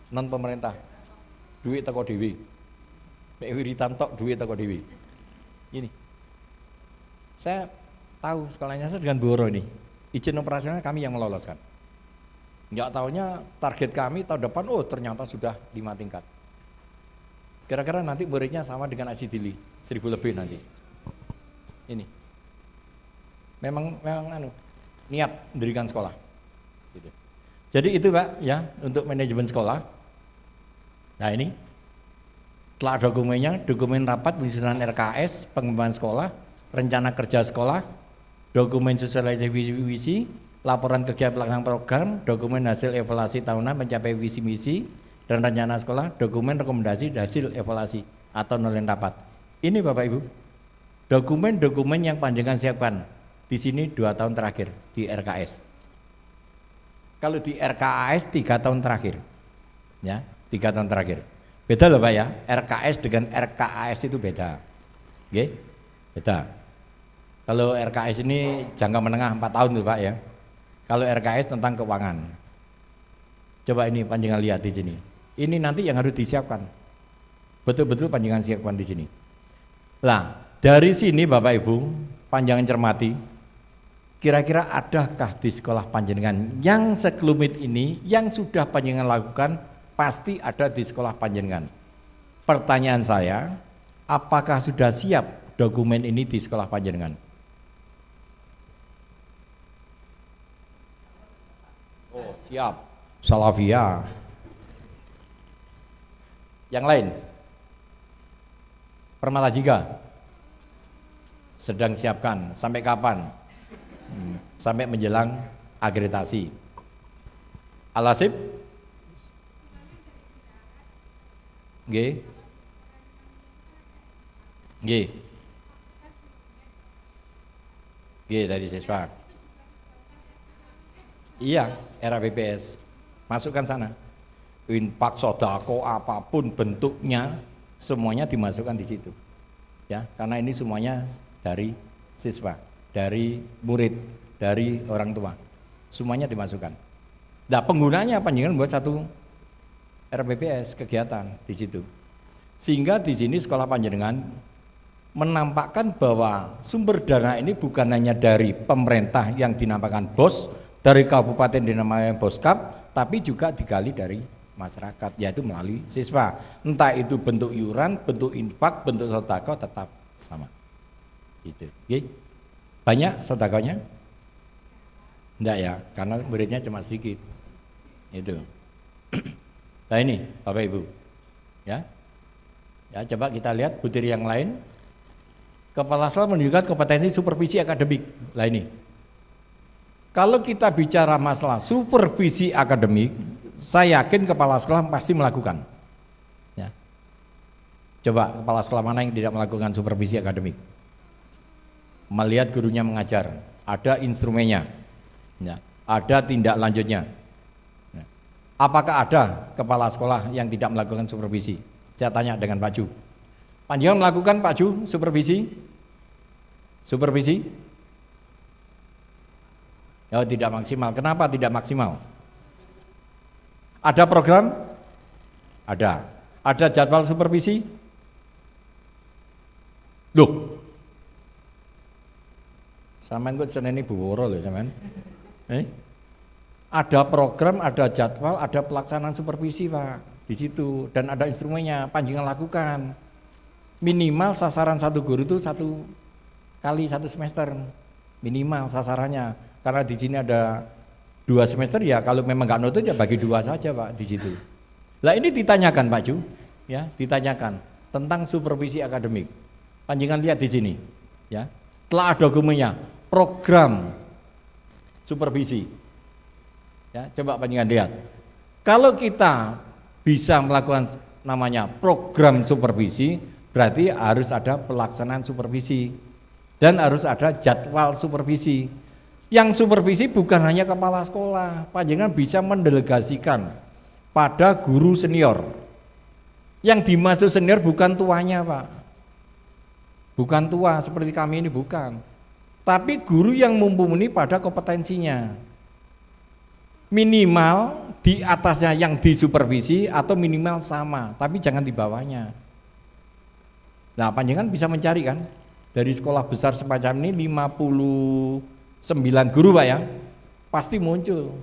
non pemerintah, duit teko dewi, mek wiritan tok duit teko dewi. Ini, saya tahu sekolahnya saya dengan Boro ini, izin operasional kami yang meloloskan. Nggak tahunya target kami tahun depan, oh ternyata sudah 5 tingkat. Kira-kira nanti muridnya sama dengan Asidili, 1000 lebih nanti. Ini. Memang niat mendirikan sekolah. Gitu. Jadi itu Pak ya untuk manajemen sekolah. Nah ini telah dokumennya, dokumen rapat penyusunan RKS, pengembangan sekolah, rencana kerja sekolah, dokumen sosialisasi visi, laporan kegiatan pelaksanaan program, dokumen hasil evaluasi tahunan mencapai visi misi dan rencana sekolah, dokumen rekomendasi hasil evaluasi atau nilai rapat. Ini Bapak Ibu, dokumen-dokumen yang panjenengan siapkan di sini 2 tahun terakhir di RKS. Kalau di RKAS 3 tahun terakhir, ya 3 tahun terakhir. Beda loh Pak ya, RKS dengan RKAS itu beda. Oke? Beda. Kalau RKS ini jangka menengah 4 tahun loh Pak ya. Kalau RKS tentang keuangan. Coba ini panjenengan lihat di sini. Ini nanti yang harus disiapkan. Betul-betul panjenengan siapkan di sini. Nah, dari sini Bapak Ibu, panjenengan cermati, kira-kira adakah di sekolah panjenengan yang sekelumit ini yang sudah panjenengan lakukan? Pasti ada di sekolah panjenengan. Pertanyaan saya, apakah sudah siap dokumen ini di sekolah panjenengan? Oh, siap. Salafiyah. Yang lain? Permata Jika. Sedang siapkan. Sampai kapan? Sampai menjelang akreditasi. Al-Hasib? Nggih. Nggih. Nggih dari siswa. Iya, era BPS. Masukkan sana. Infak, sodako, apapun bentuknya, semuanya dimasukkan di situ. Ya, karena ini semuanya dari siswa, dari murid, dari orang tua. Semuanya dimasukkan. Nah, penggunanya panjenengan buat satu RPPS kegiatan di situ. Sehingga di sini sekolah panjenengan menampakkan bahwa sumber dana ini bukan hanya dari pemerintah yang dinamakan BOS, dari kabupaten dinamakan Boskap, tapi juga digali dari masyarakat, yaitu melalui siswa. Entah itu bentuk iuran, bentuk infak, bentuk sedekah tetap sama. Gitu. Oke. Banyak sedekahnya? Enggak ya, karena muridnya cuma sedikit. Itu. Nah ini Bapak Ibu, ya, coba kita lihat butir yang lain. Kepala sekolah menunjukkan kompetensi supervisi akademik. Lah ini, kalau kita bicara masalah supervisi akademik, saya yakin kepala sekolah pasti melakukan. Ya. Coba kepala sekolah mana yang tidak melakukan supervisi akademik? Melihat gurunya mengajar, ada instrumennya, ya, ada tindak lanjutnya. Apakah ada kepala sekolah yang tidak melakukan supervisi? Saya tanya dengan Pak Ju. Panjenengan melakukan Pak Ju supervisi? Supervisi? Oh, tidak maksimal. Kenapa tidak maksimal? Ada program? Ada. Ada jadwal supervisi? Loh. Sampean kok seneni buworo lho sampean. Ada program, ada jadwal, ada pelaksanaan supervisi Pak di situ, dan ada instrumennya. Panjenengan lakukan. Minimal sasaran satu guru itu 1 kali 1 semester, minimal sasarannya. Karena di sini ada 2 semester ya, kalau memang nggak nutut ya bagi 2 saja Pak di situ. Lah ini ditanyakan Pak Ju, ya ditanyakan tentang supervisi akademik. Panjenengan lihat di sini, ya telah ada dokumennya, program supervisi. Ya, coba panjenengan lihat. Kalau kita bisa melakukan namanya program supervisi, berarti harus ada pelaksanaan supervisi dan harus ada jadwal supervisi. Yang supervisi bukan hanya kepala sekolah, panjenengan bisa mendelegasikan pada guru senior. Yang dimaksud senior bukan tuanya Pak, bukan tua seperti kami ini, bukan, tapi guru yang mumpuni pada kompetensinya. Minimal di atasnya yang disupervisi atau minimal sama, tapi jangan di bawahnya. Nah, panjenengan bisa mencari kan dari sekolah besar semacam ini 59 guru Pak ya, pasti muncul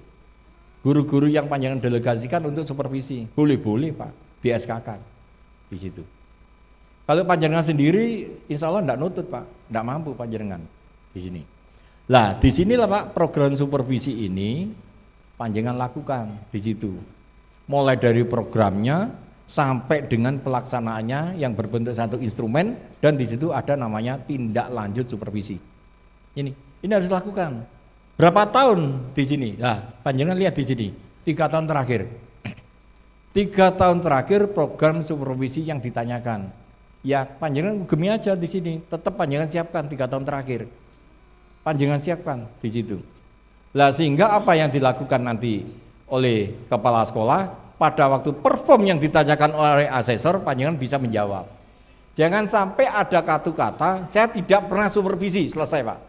guru-guru yang panjenengan delegasikan untuk supervisi. Boleh-boleh Pak, di SK kan di situ. Kalau panjenengan sendiri, insya Allah tidak nutut Pak, tidak mampu panjenengan di sini. Lah di sinilah Pak program supervisi ini panjenengan lakukan di situ. Mulai dari programnya sampai dengan pelaksanaannya yang berbentuk satu instrumen, dan di situ ada namanya tindak lanjut supervisi. Ini harus lakukan. Berapa tahun di sini? Nah, panjenengan lihat di sini, 3 tahun terakhir. 3 tahun terakhir program supervisi yang ditanyakan. Ya, panjenengan gemi aja di sini, tetap panjenengan siapkan 3 tahun terakhir. Panjenengan siapkan di situ. Lah sehingga apa yang dilakukan nanti oleh kepala sekolah pada waktu perform yang ditanyakan oleh asesor, panjenengan bisa menjawab. Jangan sampai ada kata, saya tidak pernah supervisi, selesai Pak.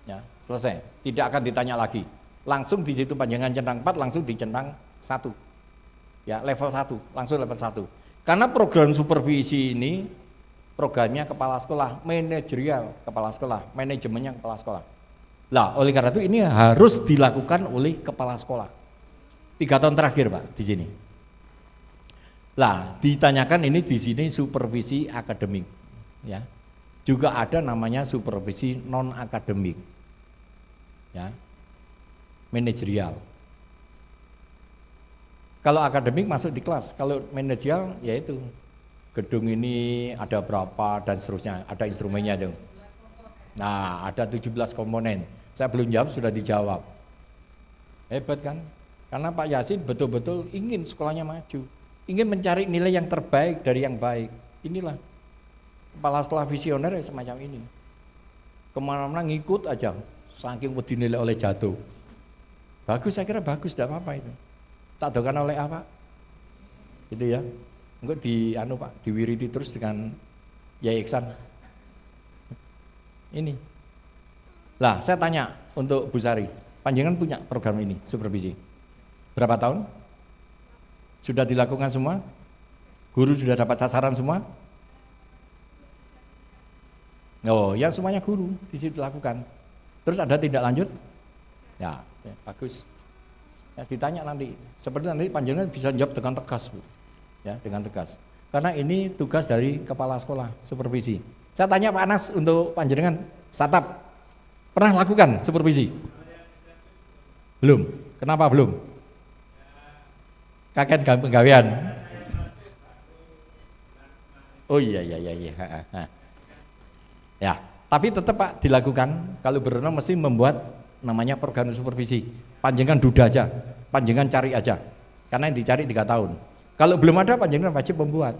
Ya, selesai, tidak akan ditanya lagi. Langsung di situ panjenengan centang 4, langsung dicentang 1. Ya, level 1, langsung level 1. Karena program supervisi ini programnya kepala sekolah, manajerial kepala sekolah, manajemennya kepala sekolah. Lah, oleh karena itu ini harus dilakukan oleh kepala sekolah. 3 tahun terakhir Pak di sini. Lah, ditanyakan ini di sini supervisi akademik, ya. Juga ada namanya supervisi non akademik, ya, manajerial. Kalau akademik masuk di kelas, kalau manajerial yaitu gedung ini ada berapa dan seterusnya, ada instrumennya dong. Nah, ada 17 komponen. Saya belum jawab sudah dijawab. Hebat kan? Karena Pak Yasin betul-betul ingin sekolahnya maju, ingin mencari nilai yang terbaik dari yang baik. Inilah kepala sekolah visioner semacam ini. Kemana-mana ngikut aja, saking dinilai oleh jatuh. Bagus, saya kira bagus, tidak apa-apa itu. Tak doakan oleh apa? Gitu ya. Enggak di Pak, diwiriti terus dengan Yai Iksan. Ini. Lah, saya tanya untuk Bu Sari, panjenengan punya program ini supervisi? Berapa tahun? Sudah dilakukan semua? Guru sudah dapat sasaran semua? Oh, yang semuanya guru di situ lakukan. Terus ada tindak lanjut? Ya, bagus. Ya, ditanya nanti. Seperti nanti panjenengan bisa jawab dengan tegas, Bu. Ya, dengan tegas. Karena ini tugas dari kepala sekolah, supervisi. Saya tanya Pak Anas untuk panjenengan, Satap, pernah lakukan supervisi? Belum. Kenapa belum? Kakek penggawean. Oh iya. Ya, tapi tetap Pak dilakukan. Kalau berenang mesti membuat namanya program supervisi. Panjenengan duda aja, panjenengan cari aja. Karena yang dicari 3 tahun. Kalau belum ada, panjenengan wajib membuat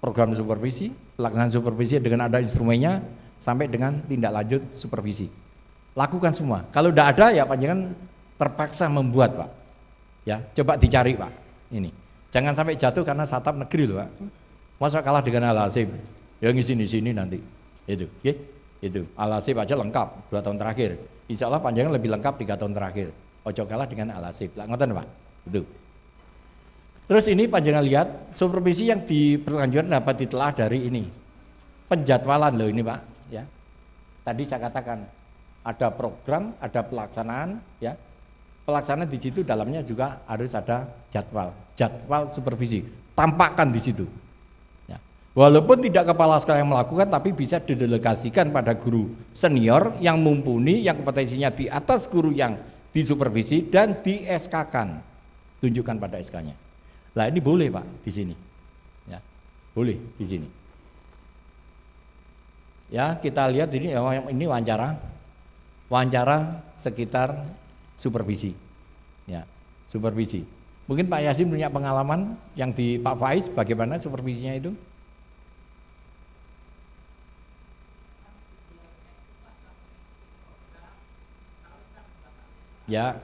program supervisi, pelaksanaan supervisi dengan ada instrumennya sampai dengan tindak lanjut supervisi. Lakukan semua. Kalau tidak ada ya panjenengan terpaksa membuat Pak. Ya, coba dicari Pak. Ini. Jangan sampai jatuh karena satap negeri loh Pak. Masa kalah dengan Al-Hasib. Ya ngisi di sini nanti. Itu, ya. Itu. Al-Hasib aja lengkap 2 tahun terakhir. Insya Allah panjenengan lebih lengkap 3 tahun terakhir. Ojo kalah dengan Al-Hasib. Lah ngoten Pak. Itu. Terus ini panjenengan lihat supervisi yang diberlanjutkan dapat ditelah dari ini. Penjadwalan loh ini Pak, ya. Tadi saya katakan ada program, ada pelaksanaan, ya. Pelaksanaan di situ dalamnya juga harus ada jadwal supervisi. Tampakkan di situ. Ya. Walaupun tidak kepala sekolah yang melakukan, tapi bisa didelegasikan pada guru senior yang mumpuni, yang kompetensinya di atas guru yang disupervisi dan di SK-kan. Tunjukkan pada SK-nya. Lah ini boleh Pak di sini, ya boleh di sini. Ya kita lihat ini wawancara sekitar supervisi, ya supervisi. Mungkin Pak Yasin punya pengalaman yang di Pak Faiz bagaimana supervisinya itu? Ya.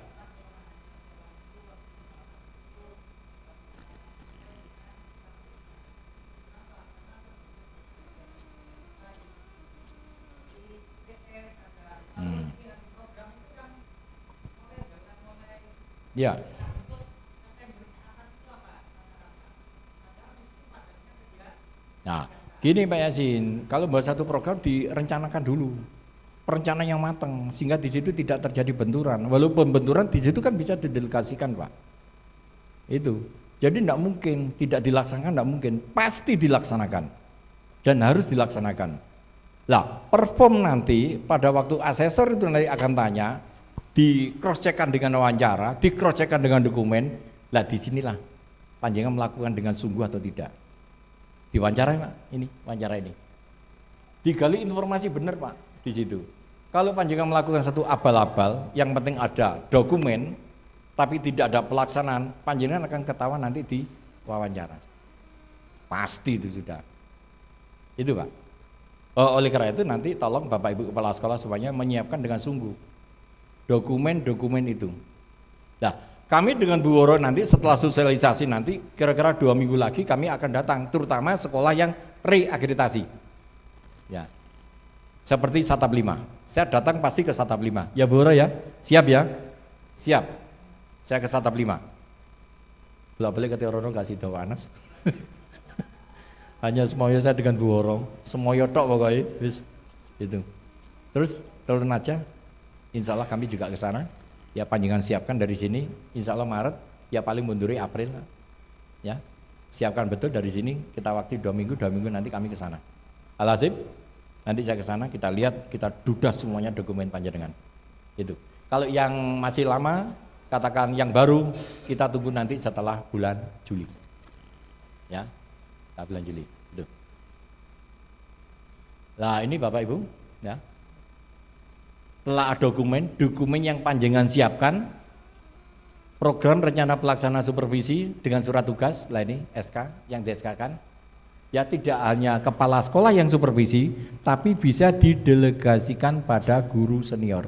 Ya. Nah, gini Pak Yasin, kalau buat satu program direncanakan dulu, perencanaan yang matang, sehingga di situ tidak terjadi benturan. Walaupun benturan di situ kan bisa didelegasikan Pak. Itu. Jadi tidak mungkin tidak dilaksanakan, tidak mungkin, pasti dilaksanakan dan harus dilaksanakan. Lah, perform nanti pada waktu asesor itu nanti akan tanya, di cross checkkan dengan wawancara, di cross checkkan dengan dokumen. Lah disinilah panjenengan melakukan dengan sungguh atau tidak. Diwawancara Pak, ini wawancara ini. Digali informasi benar Pak di situ. Kalau panjenengan melakukan satu abal-abal, yang penting ada dokumen, tapi tidak ada pelaksanaan, panjenengan akan ketahuan nanti di wawancara. Pasti itu sudah. Itu Pak. Oleh karena itu nanti tolong Bapak Ibu Kepala Sekolah semuanya menyiapkan dengan sungguh dokumen-dokumen itu. Nah, kami dengan Bu Woro nanti setelah sosialisasi nanti kira-kira 2 minggu lagi kami akan datang, terutama sekolah yang reakreditasi. Ya. Seperti Satap 5. Saya datang pasti ke Satap 5. Ya Bu Woro ya? Siap ya? Siap. Saya ke Satap 5. Bolak-balik ke Teorono kasih tahu Anas. Hanya semuanya saya dengan Bu Woro, semuanya tok pokoknya, wis itu. Terus turun aja. Insya Allah kami juga ke sana. Ya panjenengan siapkan dari sini. Insya Allah Maret, ya paling munduri April. Ya, siapkan betul dari sini. Kita waktu 2 minggu nanti kami ke sana. Alhasil, nanti saya ke sana kita lihat, kita dudah semuanya dokumen panjenengan. Itu. Kalau yang masih lama, katakan yang baru, kita tunggu nanti setelah bulan Juli. Ya, setelah bulan Juli. Itu. Nah ini Bapak Ibu, ya. Telah ada dokumen yang panjenengan siapkan, program rencana pelaksana supervisi dengan surat tugas, lah ini SK yang di-SK-kan. Ya tidak hanya kepala sekolah yang supervisi, tapi bisa didelegasikan pada guru senior,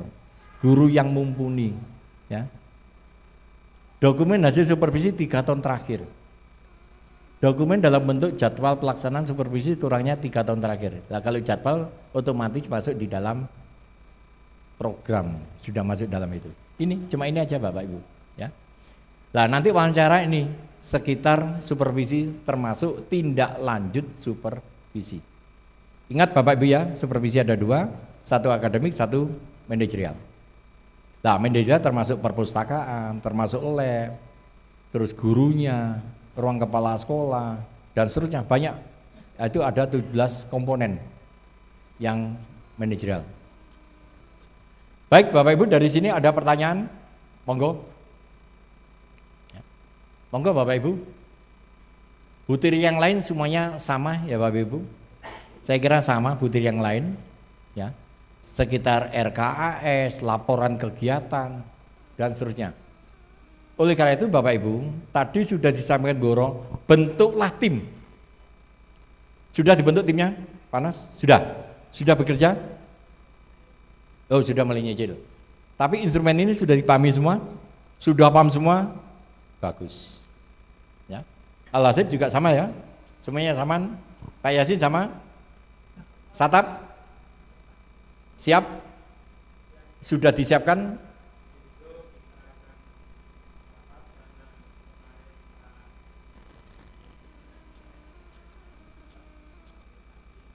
guru yang mumpuni, ya. Dokumen hasil supervisi 3 tahun terakhir. Dokumen dalam bentuk jadwal pelaksanaan supervisi kurangnya 3 tahun terakhir. Nah kalau jadwal otomatis masuk di dalam program, sudah masuk dalam itu. Ini cuma ini aja Bapak Ibu, ya. Nah nanti wawancara ini sekitar supervisi termasuk tindak lanjut supervisi. Ingat Bapak Ibu ya, supervisi ada 2, satu akademik, satu manajerial. Nah, manajerial termasuk perpustakaan, termasuk lab, terus gurunya, ruang kepala sekolah, dan seterusnya banyak. Itu ada 17 komponen yang manajerial. Baik Bapak Ibu, dari sini ada pertanyaan? Monggo. Ya. Monggo Bapak Ibu. Butir yang lain semuanya sama ya Bapak Ibu? Saya kira sama butir yang lain, ya. Sekitar RKAS, laporan kegiatan, dan seterusnya. Oleh karena itu Bapak Ibu, tadi sudah disampaikan Bu Woro, bentuklah tim. Sudah dibentuk timnya? Panas? Sudah? Sudah bekerja? Oh sudah mulai nyicil. Tapi instrumen ini sudah dipahami semua? Sudah paham semua? Bagus. Ya. Al-Hasib juga sama ya? Semuanya sama? Pak Yasin sama? Satap? Siap? Sudah disiapkan?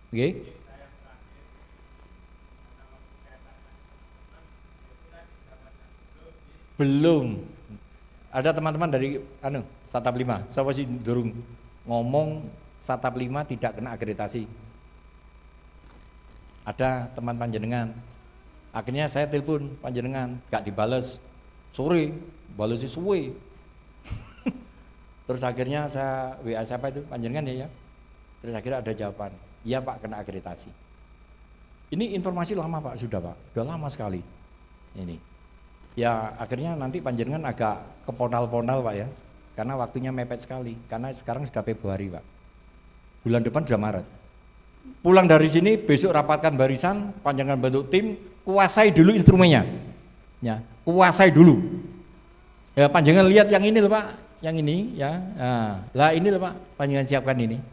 Oke. Belum. Ada teman-teman dari Satap 5. Saya masih dorong ngomong Satap 5 tidak kena akreditasi. Ada teman panjenengan, akhirnya saya telepon panjenengan, gak dibales, sore, balesnya suwe. Terus akhirnya saya WA siapa itu, panjenengan ya, terus akhirnya ada jawaban, iya Pak kena akreditasi. Ini informasi lama Pak, sudah Pak, udah lama sekali ini. Ya akhirnya nanti panjenengan agak keponal-ponal Pak ya, karena waktunya mepet sekali, karena sekarang sudah Februari Pak, bulan depan sudah Maret. Pulang dari sini besok rapatkan barisan, panjangkan bentuk tim, kuasai dulu instrumennya, ya, kuasai dulu. Ya panjangan lihat yang ini loh Pak, yang ini ya, nah, lah ini loh Pak, panjangan siapkan ini.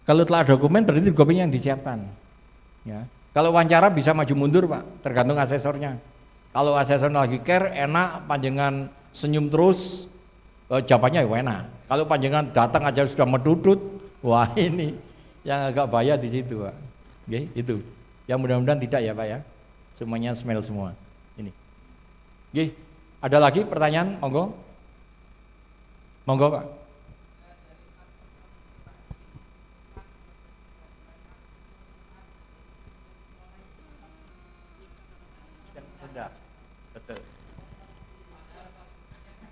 Kalau telah dokumen berarti dokumen yang disiapkan. Ya, kalau wawancara bisa maju mundur Pak, tergantung asesornya. Kalau asesornya lagi care, enak, panjangan senyum terus, jawabannya enak. Kalau panjangan datang aja sudah medudut, wah ini. Yang agak bahaya di situ Pak. Oke, itu. Yang mudah-mudahan tidak ya Pak ya. Semuanya smell semua. Ini. Oke, ada lagi pertanyaan? Monggo. Monggo Pak. Betul.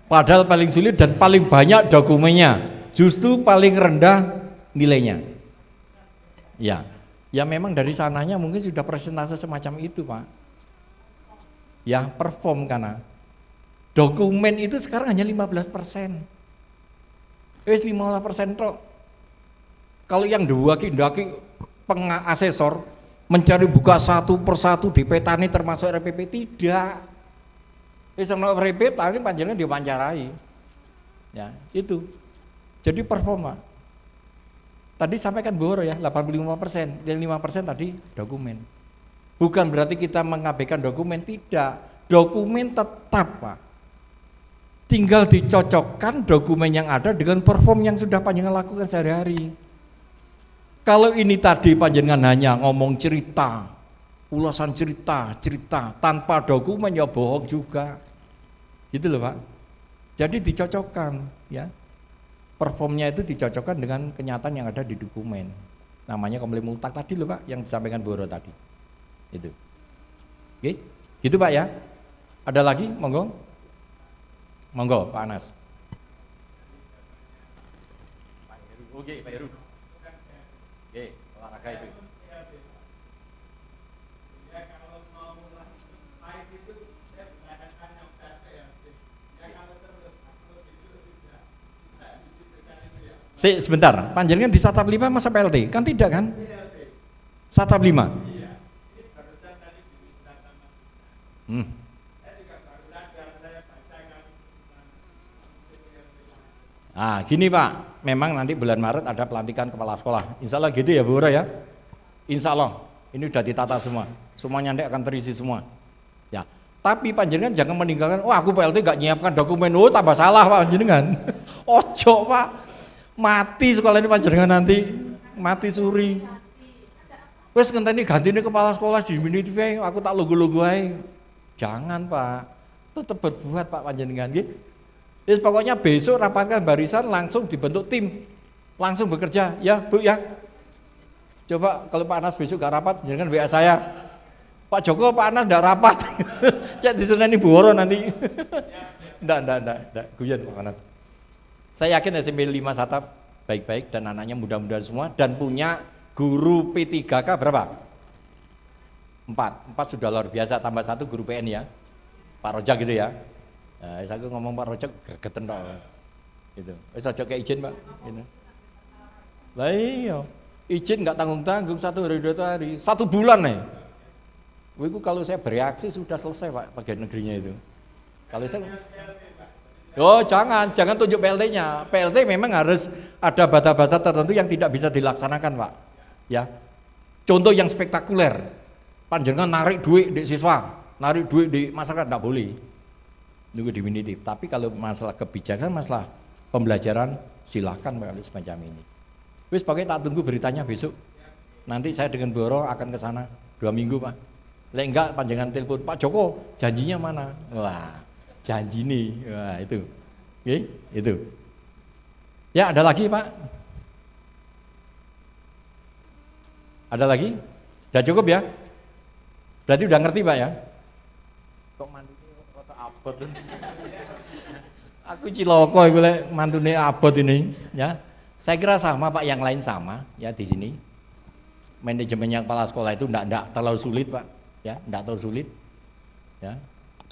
Padahal paling sulit dan paling banyak dokumennya, justru paling rendah nilainya. Ya, ya memang dari sananya mungkin sudah presentase semacam itu Pak. Ya perform karena dokumen itu sekarang hanya 15%. 15% tok. Kalau yang daki pengasesor mencari buka satu persatu di petani termasuk RPP tidak. Sama RPP tadi panjenengan diwawancarai. Ya, itu. Jadi performa. Tadi sampaikan Boro ya, 85%, dan 5% tadi dokumen. Bukan berarti kita mengabaikan dokumen, tidak. Dokumen tetap Pak. Tinggal dicocokkan dokumen yang ada dengan perform yang sudah panjenengan lakukan sehari-hari. Kalau ini tadi panjenengan hanya ngomong cerita, ulasan cerita tanpa dokumen ya bohong juga. Gitu loh Pak. Jadi dicocokkan ya. Performnya itu dicocokkan dengan kenyataan yang ada di dokumen. Namanya komplementar tadi loh Pak, yang disampaikan Boro tadi. Itu. Oke, gitu Pak ya. Ada lagi? Monggo. Monggo Pak Anas. Pak Heru. Oke, Pak Heru. Oke, olahraga itu. Sebentar, panjenengan di Satap 5 masa PLT? Kan tidak kan? Satap 5? Iya. Gini Pak, memang nanti bulan Maret ada pelantikan kepala sekolah. Insya Allah gitu ya Bu Ura ya. Insya Allah, ini udah ditata semua. Semuanya nanti akan terisi semua. Ya. Tapi panjenengan jangan meninggalkan, aku PLT gak nyiapkan dokumen, tambah salah Pak panjenengan. Ojo Pak. Mati sekolah ini panjenengan nanti, mati suri. Wes ngenteni gantine kepala sekolah di mini TV, aku tak logo-logo ae. Jangan Pak, tetap berbuat Pak panjenengan nggih. Wes pokoknya besok rapatkan barisan langsung dibentuk tim, langsung bekerja ya Bu ya. Coba kalau Pak Anas besok gak rapat, jangan WA saya. Pak Joko, Pak Anas gak rapat, cek disunani Bu Woro nanti. Ndak, guyon Pak Anas. Saya yakin SMP 5 Satap baik-baik dan anaknya mudah-mudahan semua dan punya guru P3K berapa? 4 sudah luar biasa, tambah 1 guru PN ya, Pak Rojak gitu ya. Nah, saya ngomong Pak Rojak gergeten tok gitu. Wis aja kayak izin Pak gitu. Lah iya, izin nggak tanggung-tanggung 1 hari 2 hari, 1 bulan nih. Itu kalau saya bereaksi sudah selesai Pak bagian negerinya itu. Kalau saya jangan tunjuk PLT-nya. PLT memang harus ada batas-batas tertentu yang tidak bisa dilaksanakan, Pak. Ya. Contoh yang spektakuler. Panjenengan narik duit di siswa, narik duit di masyarakat enggak boleh. Itu definitif. Tapi kalau masalah kebijakan, masalah pembelajaran silakan Pak semacam ini. Wis pakai tak tunggu beritanya besok. Nanti saya dengan Boro akan ke sana 2 minggu, Pak. Lek enggak panjenengan telepon, Pak Joko, janjinya mana? Wah. Janji nih, wah itu, oke, itu. Ya ada lagi Pak? Ada lagi? Udah cukup ya? Berarti udah ngerti Pak ya? Kok mantune rada abot? Aku ciloko iku lek mantune abot ini, ya. Saya kira sama Pak, yang lain sama ya di sini. Manajemennya kepala sekolah itu enggak terlalu sulit Pak, ya, enggak terlalu sulit, ya.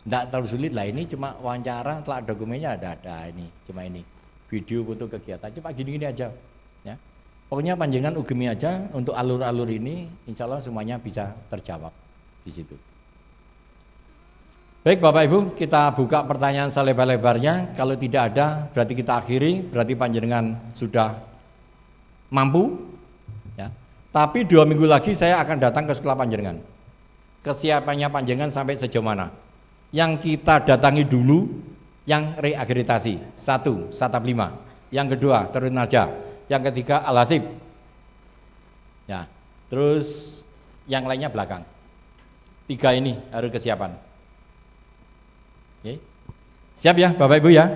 Enggak terlalu sulit lah, ini cuma wawancara, telah dokumennya ada ini, cuma ini video foto kegiatan, cuma gini-gini aja ya. Pokoknya panjenengan ugemi aja untuk alur-alur ini, insya Allah semuanya bisa terjawab di situ. Baik Bapak Ibu, kita buka pertanyaan selebar-lebarnya. Kalau tidak ada berarti kita akhiri, berarti panjenengan sudah mampu ya. Tapi 2 minggu lagi saya akan datang ke sekolah panjenengan. Kesiapannya panjenengan sampai sejauh mana? Yang kita datangi dulu yang reakreditasi 1 Satap 5, yang kedua Terun Naja, yang ketiga Al-Hasib ya, terus yang lainnya belakang. 3 ini harus kesiapan. Oke. Siap ya Bapak Ibu ya?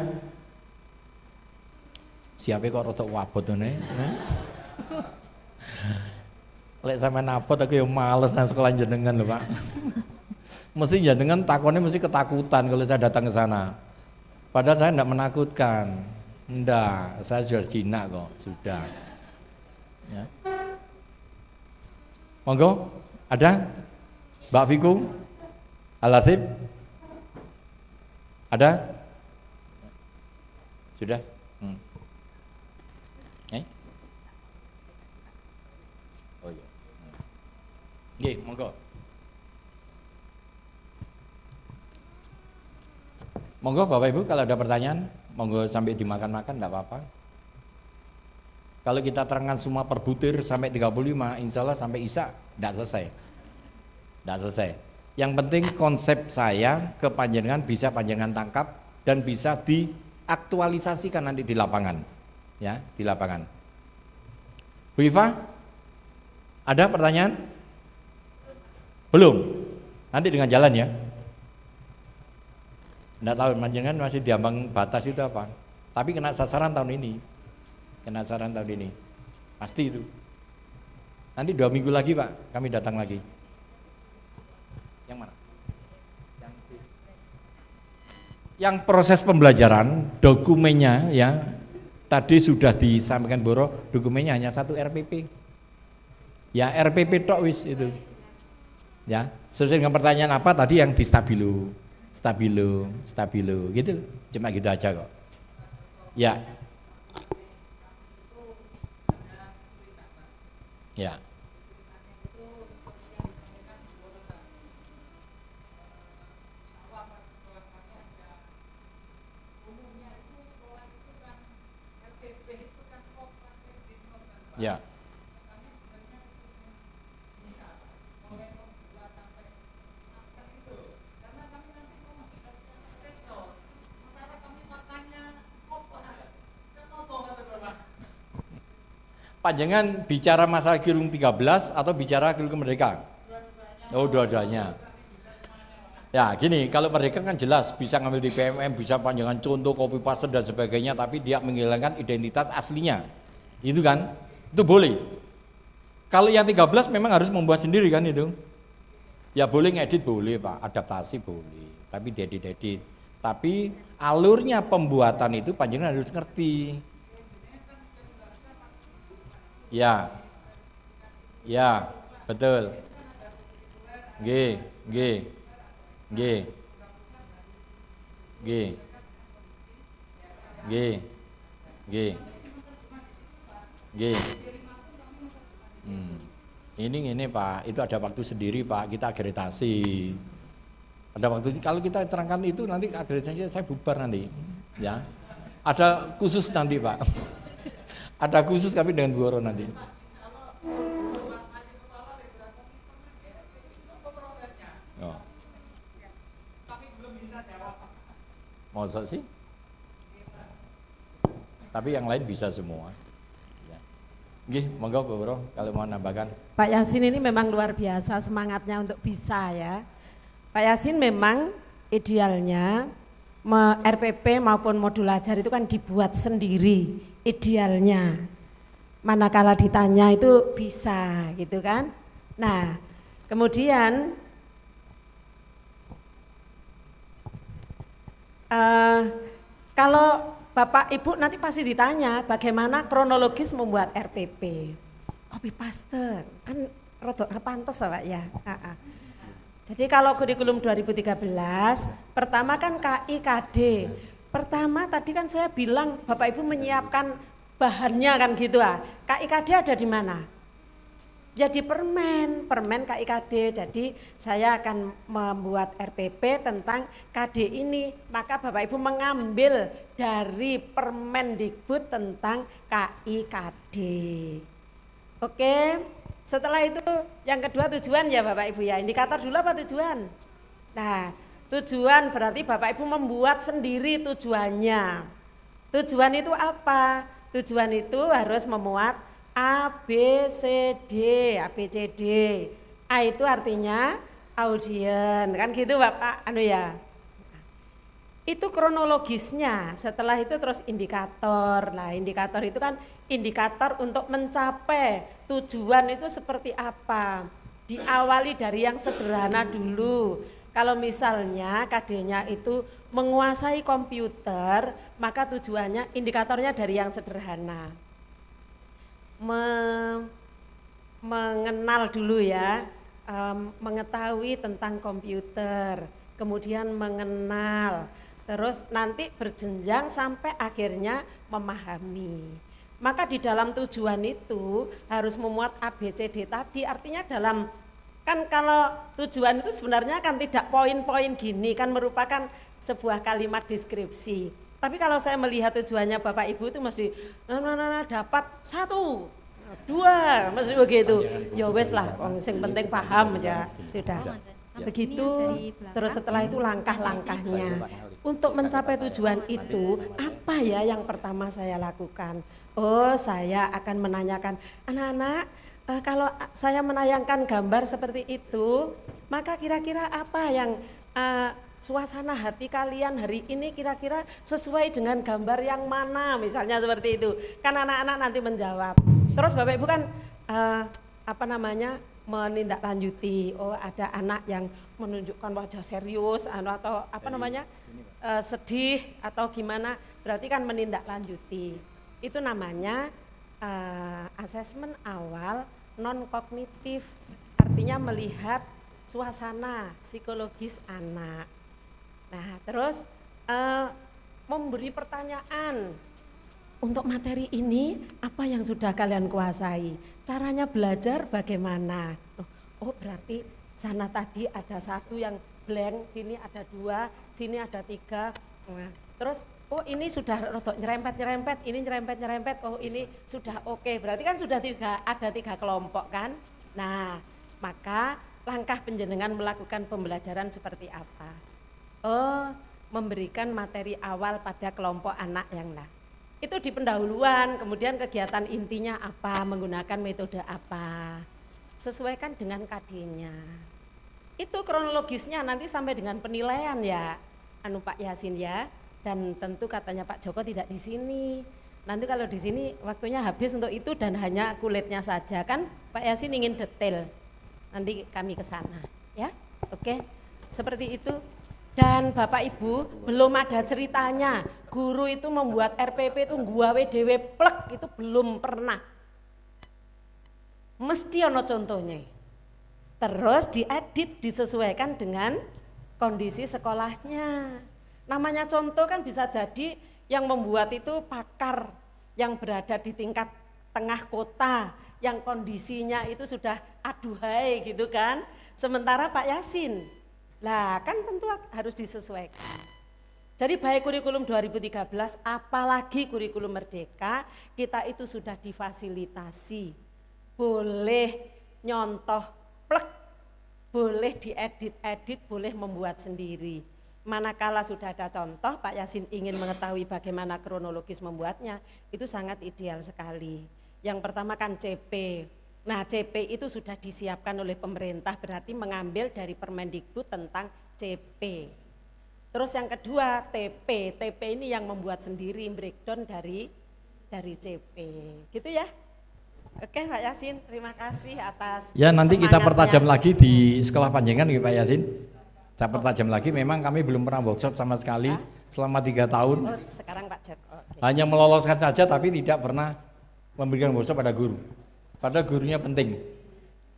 Siape kok rada wabot ngene. Lek sampean abot aku ya males nang sekolah jenengan lho, Pak. Mesti jenengan takonnya mesti ketakutan kalau saya datang ke sana. Padahal saya enggak menakutkan. Enggak, saya sudah jinak kok, sudah. Ya. Monggo, ada? Mbak Fiku? Al-Hasib? Ada? Sudah? Oh iya. Nggih, monggo. Monggo Bapak Ibu kalau ada pertanyaan, monggo sampai dimakan-makan enggak apa-apa. Kalau kita terangkan semua per butir sampai 35, insya Allah sampai Isya enggak selesai. Enggak selesai. Yang penting konsep saya ke panjenengan bisa panjenengan tangkap dan bisa diaktualisasikan nanti di lapangan. Ya, di lapangan. Bu Iva, ada pertanyaan? Belum? Nanti dengan jalan ya. Enggak tahu panjenengan masih diambang batas itu apa. Tapi kena sasaran tahun ini. Kena sasaran tahun ini. Pasti itu. Nanti 2 minggu lagi Pak, kami datang lagi. Yang mana? Yang proses pembelajaran, dokumennya ya, tadi sudah disampaikan Boro, dokumennya hanya 1 RPP. Ya RPP tok wis itu. Ya, sesuai dengan pertanyaan apa tadi yang di stabilo, gitu. Cuma gitu aja kok. Ya. Ya. Ya. Panjangan bicara masalah Kilung 13 atau bicara Kilung Merdeka? Oh, dua-duanya. Ya, gini, kalau Merdeka kan jelas bisa ngambil di PMM, bisa panjangan contoh, copy paste dan sebagainya, tapi dia menghilangkan identitas aslinya. Itu kan? Itu boleh. Kalau yang 13 memang harus membuat sendiri kan itu? Ya boleh ngedit boleh Pak, adaptasi boleh, tapi diedit-edit. Tapi alurnya pembuatan itu panjenengan harus ngerti. Ya, ya, betul. G, G, G, G, G, G, G. Ini Pak, itu ada waktu sendiri Pak, kita akreditasi. Ada waktu, kalau kita terangkan itu nanti akreditasi saya bubar nanti, ya. Ada khusus nanti Pak. Ada khusus kami dengan Bu Oro nanti. Oh. Masa sih? Tapi yang lain bisa semua. Ya. Nggih, monggo Bu Oro kalau mau nambahkan.
Pak Yasin ini memang luar biasa semangatnya untuk bisa ya. Pak Yasin memang idealnya RPP maupun modul ajar itu kan dibuat sendiri idealnya, manakala ditanya itu bisa gitu kan. Nah kemudian kalau Bapak Ibu nanti pasti ditanya bagaimana kronologis membuat RPP, copy paste kan rodok pantes Pak ya. Jadi kalau kurikulum 2013 pertama kan KIKD. Pertama tadi kan saya bilang Bapak Ibu menyiapkan bahannya kan gitu ah. KIKD ada di mana? Ya di permen KIKD. Jadi saya akan membuat RPP tentang KD ini. Maka Bapak Ibu mengambil dari Permendikbud tentang KIKD. Oke. Setelah itu yang kedua tujuan ya Bapak Ibu ya, indikator dulu apa tujuan? Nah tujuan berarti Bapak Ibu membuat sendiri tujuannya. Tujuan itu apa? Tujuan itu harus memuat ABCD. A itu artinya audien, kan gitu Bapak anu ya. Itu kronologisnya. Setelah itu terus indikator. Nah, indikator itu kan indikator untuk mencapai tujuan itu seperti apa. Diawali dari yang sederhana dulu. Kalau misalnya KD-nya itu menguasai komputer, maka tujuannya indikatornya dari yang sederhana. Mengenal dulu ya, mengetahui tentang komputer, kemudian mengenal, terus nanti berjenjang sampai akhirnya memahami. Maka di dalam tujuan itu harus memuat ABCD tadi, artinya dalam, kan kalau tujuan itu sebenarnya kan tidak poin-poin gini, kan merupakan sebuah kalimat deskripsi. Tapi kalau saya melihat tujuannya Bapak Ibu itu mesti dapat 1, 2, mesti begitu. Ya wes lah, sing penting paham aja, sudah. Begitu, terus setelah itu langkah-langkahnya. Untuk mencapai tujuan itu, apa ya yang pertama saya lakukan? Oh, saya akan menanyakan, anak-anak, kalau saya menayangkan gambar seperti itu, maka kira-kira apa yang suasana hati kalian hari ini kira-kira sesuai dengan gambar yang mana, misalnya seperti itu. Kan anak-anak nanti menjawab. Terus Bapak Ibu kan menindaklanjuti. Oh, ada anak yang menunjukkan wajah serius atau sedih atau gimana, berarti kan menindaklanjuti. Itu namanya asesmen awal non kognitif, artinya melihat suasana psikologis anak. Nah, terus memberi pertanyaan, untuk materi ini apa yang sudah kalian kuasai, caranya belajar bagaimana. Oh, berarti sana tadi ada 1 yang blank, sini ada 2, sini ada 3. Nah, terus oh ini sudah rodok nyerempet, ini nyerempet, oh ini sudah oke. Berarti kan sudah ada 3 kelompok kan. Nah, maka langkah penjenengan melakukan pembelajaran seperti apa? Oh, memberikan materi awal pada kelompok anak yang itu di pendahuluan, kemudian kegiatan intinya apa, menggunakan metode apa, sesuaikan dengan KD-nya. Itu kronologisnya nanti sampai dengan penilaian ya, Pak Yasin ya. Dan tentu katanya Pak Joko tidak di sini. Nanti kalau di sini waktunya habis untuk itu dan hanya kulitnya saja kan, Pak Yasin ingin detail. Nanti kami ke sana, ya. Oke. Seperti itu. Dan Bapak Ibu, belum ada ceritanya guru itu membuat RPP itu gawe dhewe plek, itu belum pernah. Mesti ono contohnya. Terus diedit, disesuaikan dengan kondisi sekolahnya. Namanya contoh kan bisa jadi yang membuat itu pakar yang berada di tingkat tengah kota, yang kondisinya itu sudah aduhai gitu kan. Sementara Pak Yasin, lah kan tentu harus disesuaikan. Jadi baik kurikulum 2013 apalagi kurikulum Merdeka, kita itu sudah difasilitasi. Boleh nyontoh plek, boleh diedit-edit, boleh membuat sendiri. Manakala sudah ada contoh, Pak Yasin ingin mengetahui bagaimana kronologis membuatnya, itu sangat ideal sekali. Yang pertama kan CP. Nah, CP itu sudah disiapkan oleh pemerintah, berarti mengambil dari Permendikbud tentang CP. Terus yang kedua TP. TP ini yang membuat sendiri breakdown dari CP. Gitu ya. Oke Pak Yasin, terima kasih atas
ya, nanti kita
semangatnya.
pertajam lagi di sekolah Panjenengan Pak Yasin. Saya pertajam lagi, memang kami belum pernah workshop sama sekali selama 3 tahun.
Oh, sekarang Pak Joko. Okay.
Hanya meloloskan saja tapi tidak pernah memberikan workshop pada guru. Padahal gurunya penting.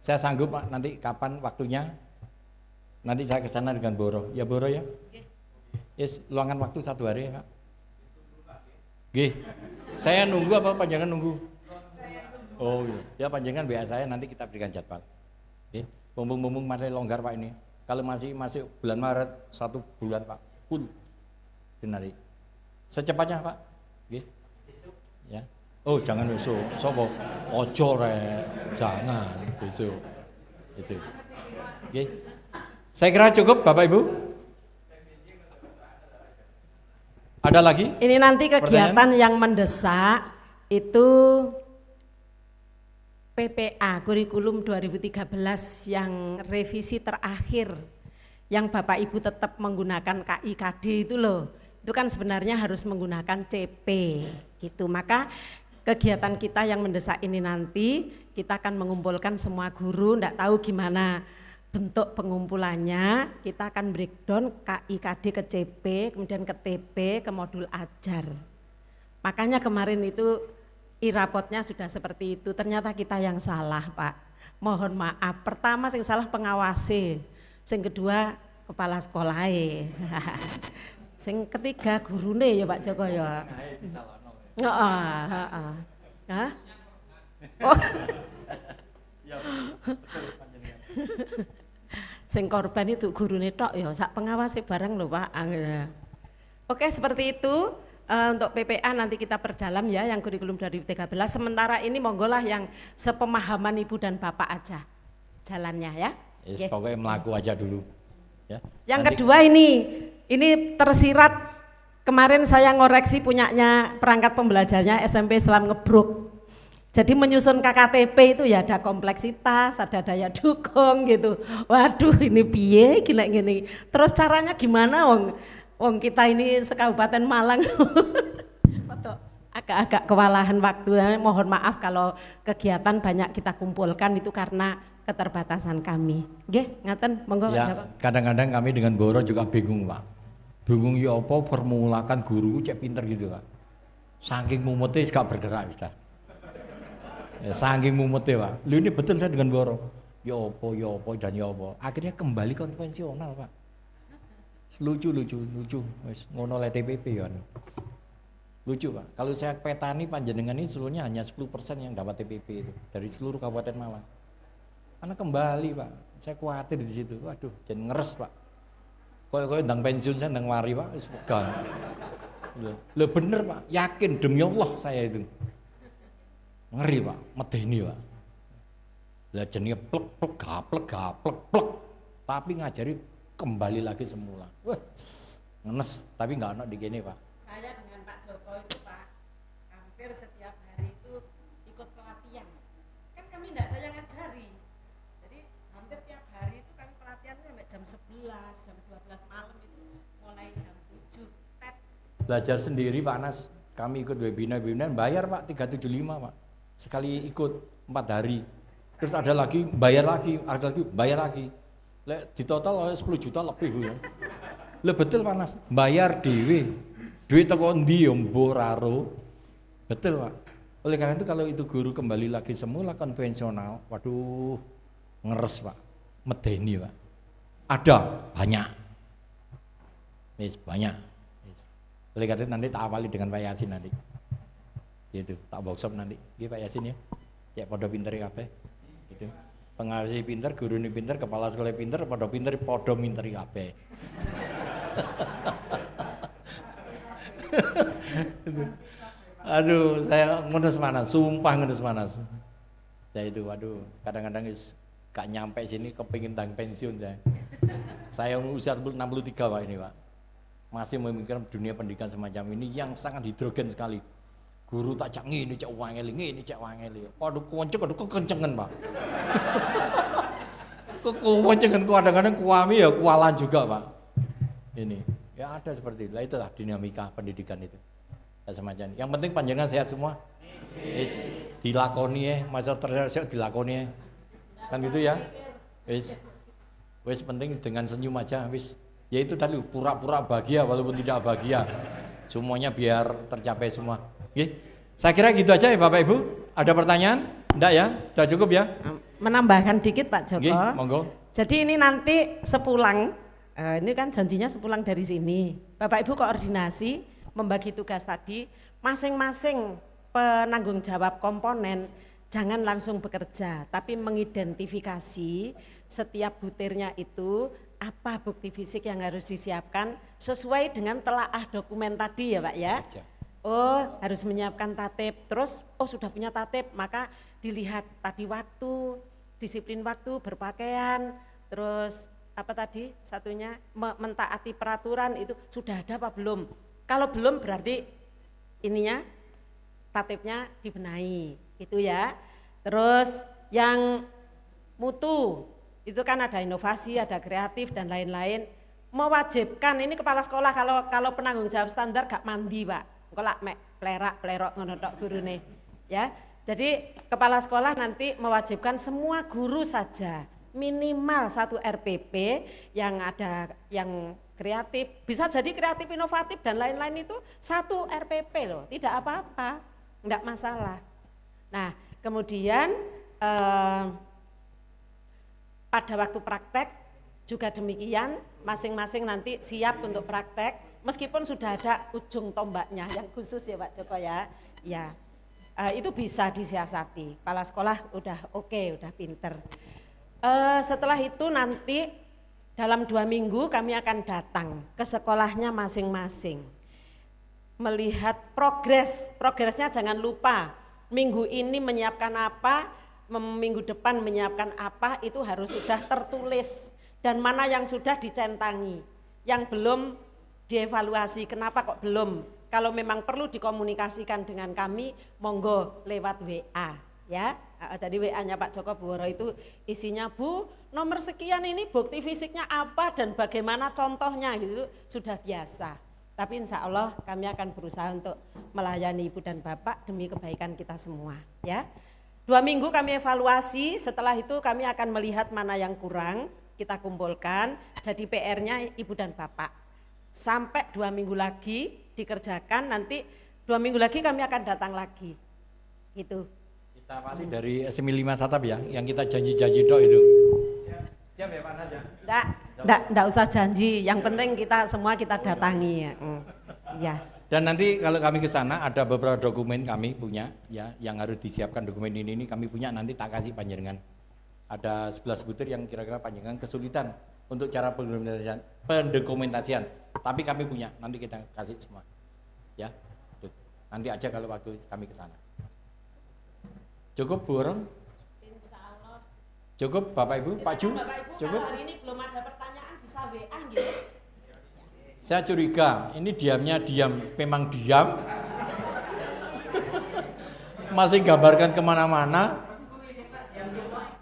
Saya sanggup Pak, nanti kapan waktunya, nanti saya ke sana dengan Boro. Ya Boro ya? Yes, luangkan waktu 1 hari ya Pak. Oke. Saya nunggu apa Panjenengan nunggu? Oh iya, ya Panjenengan WA saya, nanti kita berikan jadwal. Oke. Mumpung masih longgar Pak ini. Kalau masih bulan Maret 1 bulan Pak, full dinari. Secepatnya Pak. Oke. Ya. Oh jangan besok, sopo? Ojo rek, jangan besok. Itu. Oke. Saya kira cukup Bapak Ibu. Ada lagi?
Ini nanti kegiatan yang mendesak itu PPA, kurikulum 2013 yang revisi terakhir. yang Bapak Ibu tetap menggunakan KIKD itu loh, itu kan sebenarnya harus menggunakan CP gitu. Maka kegiatan kita yang mendesak ini nanti kita akan mengumpulkan semua guru, enggak tahu gimana bentuk pengumpulannya, kita akan breakdown KIKD ke CP, kemudian ke TP, ke modul ajar. Makanya kemarin itu irapotnya sudah seperti itu, ternyata kita yang salah Pak. Mohon maaf, pertama yang salah pengawasi, yang kedua kepala sekolah, yang ketiga gurune ya Pak Joko ya. Hah? Oh. Sing korban itu gurune tok ya, sak pengawasi bareng lho Pak. Oke, seperti itu. Untuk PPA nanti kita perdalam ya yang kurikulum 2013. Sementara ini monggolah yang sepemahaman Ibu dan Bapak aja jalannya ya.
Yes, pokoknya melaku aja dulu. Ya.
Yang kedua ini tersirat kemarin saya ngoreksi punyanya perangkat pembelajarnya SMP Islam Ngebruk. Jadi menyusun KKTP itu ya ada kompleksitas, ada daya dukung gitu. Waduh ini piye gini. Terus caranya gimana Wong kita ini sekabupaten Malang. Agak-agak kewalahan waktu. Mohon maaf kalau kegiatan banyak kita kumpulkan itu karena keterbatasan kami. Nggih, ngaten monggo
ya, kadang-kadang kami dengan Boro juga bingung Pak. Bingung ya apa formulakan guru cek pinter gitu Pak. Saking mumutnya gak bergerak sudah. Ya, saking mumutnya Pak. Lu ini betul saya dengan Boro. Ya apa dan ya apa. Akhirnya kembali konvensional Pak. Lucu. Wes ngono le TPP ya. Lucu Pak. Kalau saya petani panjenengan ini seluruhnya hanya 10% yang dapat TPP itu dari seluruh Kabupaten Malang. Karena kembali Pak. Saya khawatir di situ. Waduh, jangan ngeres Pak. Koyo ndang pensiun saya ndang wari Pak, wis pegang. Lho bener Pak, yakin demi Allah saya itu. Ngeri Pak, medeni Pak. Lah jenenge plek gaplek. Tapi ngajari kembali lagi semula. Wah, ngenes, tapi enggak ono di gini Pak.
Saya dengan Pak Joko itu Pak, hampir setiap hari itu ikut pelatihan. Kan kami enggak ada yang ngajari. Jadi hampir tiap hari itu kami pelatihan sampai jam 11, jam 12 malam itu mulai jam 7.
Belajar sendiri Pak Anas, kami ikut webinar bayar Pak 375 Pak. Sekali ikut 4 hari. Terus ada lagi bayar lagi. Lek di total 10 juta lebih ya. Lah betul Pak Anas, bayar dhewe. Duit teko ndi yo mbok raro. Betul Pak. Oleh karena itu kalau itu guru kembali lagi semula konvensional, waduh ngeres Pak. Medeni Pak. Ada banyak. Banyak. Oleh karena itu nanti tak awali dengan Pak Yasin nanti. Gitu, tak workshop nanti. Nggih Pak Yasin ya. Cek padha pinter kabeh. Gitu. Pengawasi pinter, guru ini pinter, kepala sekolah pinter, padha minteri kabeh. Aduh, saya ngenes manas, sumpah ngenes manas. Saya itu, waduh, kadang-kadang gak nyampe sini kepingin tang pensiun saya. Saya usia 63 Pak ini Pak. Masih memikirkan dunia pendidikan semacam ini yang sangat hidrogen sekali. Guru tak cak ngene cak wangeli. Waduh kekencengan Pak. Kekencengan kadang-kadang kuami ya kualan juga Pak. Ini ya ada seperti itu. Itulah dinamika pendidikan itu. Ya, semacam. Yang penting panjenengan sehat semua. Wis dilakoni masa terus dilakoni. Kan gitu ya. Wis penting dengan senyum aja wis. Ya itu tadi pura-pura bahagia walaupun tidak bahagia. Semuanya biar tercapai semua. Oke. Saya kira gitu aja ya Bapak Ibu. Ada pertanyaan? Enggak ya? Sudah cukup ya?
Menambahkan dikit Pak Joko.
Oke, monggo.
Jadi ini nanti sepulang, ini kan janjinya sepulang dari sini. Bapak Ibu koordinasi, membagi tugas tadi, masing-masing penanggung jawab komponen jangan langsung bekerja, tapi mengidentifikasi setiap butirnya itu apa bukti fisik yang harus disiapkan sesuai dengan telaah dokumen tadi ya Pak ya. Oh harus menyiapkan tatip, terus sudah punya tatip maka dilihat tadi waktu, disiplin waktu, berpakaian, terus apa tadi satunya mentaati peraturan itu sudah ada apa belum. Kalau belum berarti ininya tatipnya dibenahi itu ya. Terus yang mutu Itu kan ada inovasi, ada kreatif dan lain-lain. Mewajibkan ini kepala sekolah kalau penanggung jawab standar gak mandi, Pak. Engko lak mek plerok ngono tok gurune. Ya. Jadi kepala sekolah nanti mewajibkan semua guru saja minimal 1 RPP yang ada yang kreatif, bisa jadi kreatif inovatif dan lain-lain itu 1 RPP loh, tidak apa-apa, enggak masalah. Nah kemudian pada waktu praktek juga demikian, masing-masing nanti siap untuk praktek meskipun sudah ada ujung tombaknya yang khusus ya Pak Joko ya. Ya itu bisa disiasati, kepala sekolah udah oke, udah pinter. Setelah itu nanti dalam 2 minggu kami akan datang ke sekolahnya masing-masing. Melihat progresnya jangan lupa. Minggu ini menyiapkan apa, minggu depan menyiapkan apa, itu harus sudah tertulis. Dan mana yang sudah dicentangi, yang belum dievaluasi, kenapa kok belum. Kalau memang perlu dikomunikasikan dengan kami, monggo lewat WA ya. Jadi WA-nya Pak Joko Buworo itu isinya, Bu, nomor sekian ini bukti fisiknya apa dan bagaimana contohnya, gitu sudah biasa. Tapi insya Allah kami akan berusaha untuk melayani Ibu dan Bapak demi kebaikan kita semua ya. 2 minggu kami evaluasi, setelah itu kami akan melihat mana yang kurang, kita kumpulkan, jadi PR-nya Ibu dan Bapak. Sampai 2 minggu lagi dikerjakan, nanti 2 minggu lagi kami akan datang lagi gitu.
Kita awali dari SMI 5 Satap ya, yang kita janji-janji dok itu. Siap ya Pak Naja?
Enggak usah janji, yang penting kita semua kita datangi ya. Ya.
Dan nanti kalau kami ke sana ada beberapa dokumen kami punya ya, yang harus disiapkan dokumen ini kami punya, nanti tak kasih panjenengan. Ada 11 butir yang kira-kira panjenengan kesulitan untuk cara pendokumentasian. Tapi kami punya, nanti kita kasih semua. Ya. Tuh. Nanti aja kalau waktu kami ke sana. Cukup Bu Orong?
Insya Allah.
Cukup Bapak Ibu, Pak Ju?
Bapak Ibu,
cukup?
Kalau hari ini belum ada pertanyaan bisa WA gitu.
Saya curiga, ini diamnya diam, memang diam. Masih gambarkan kemana-mana.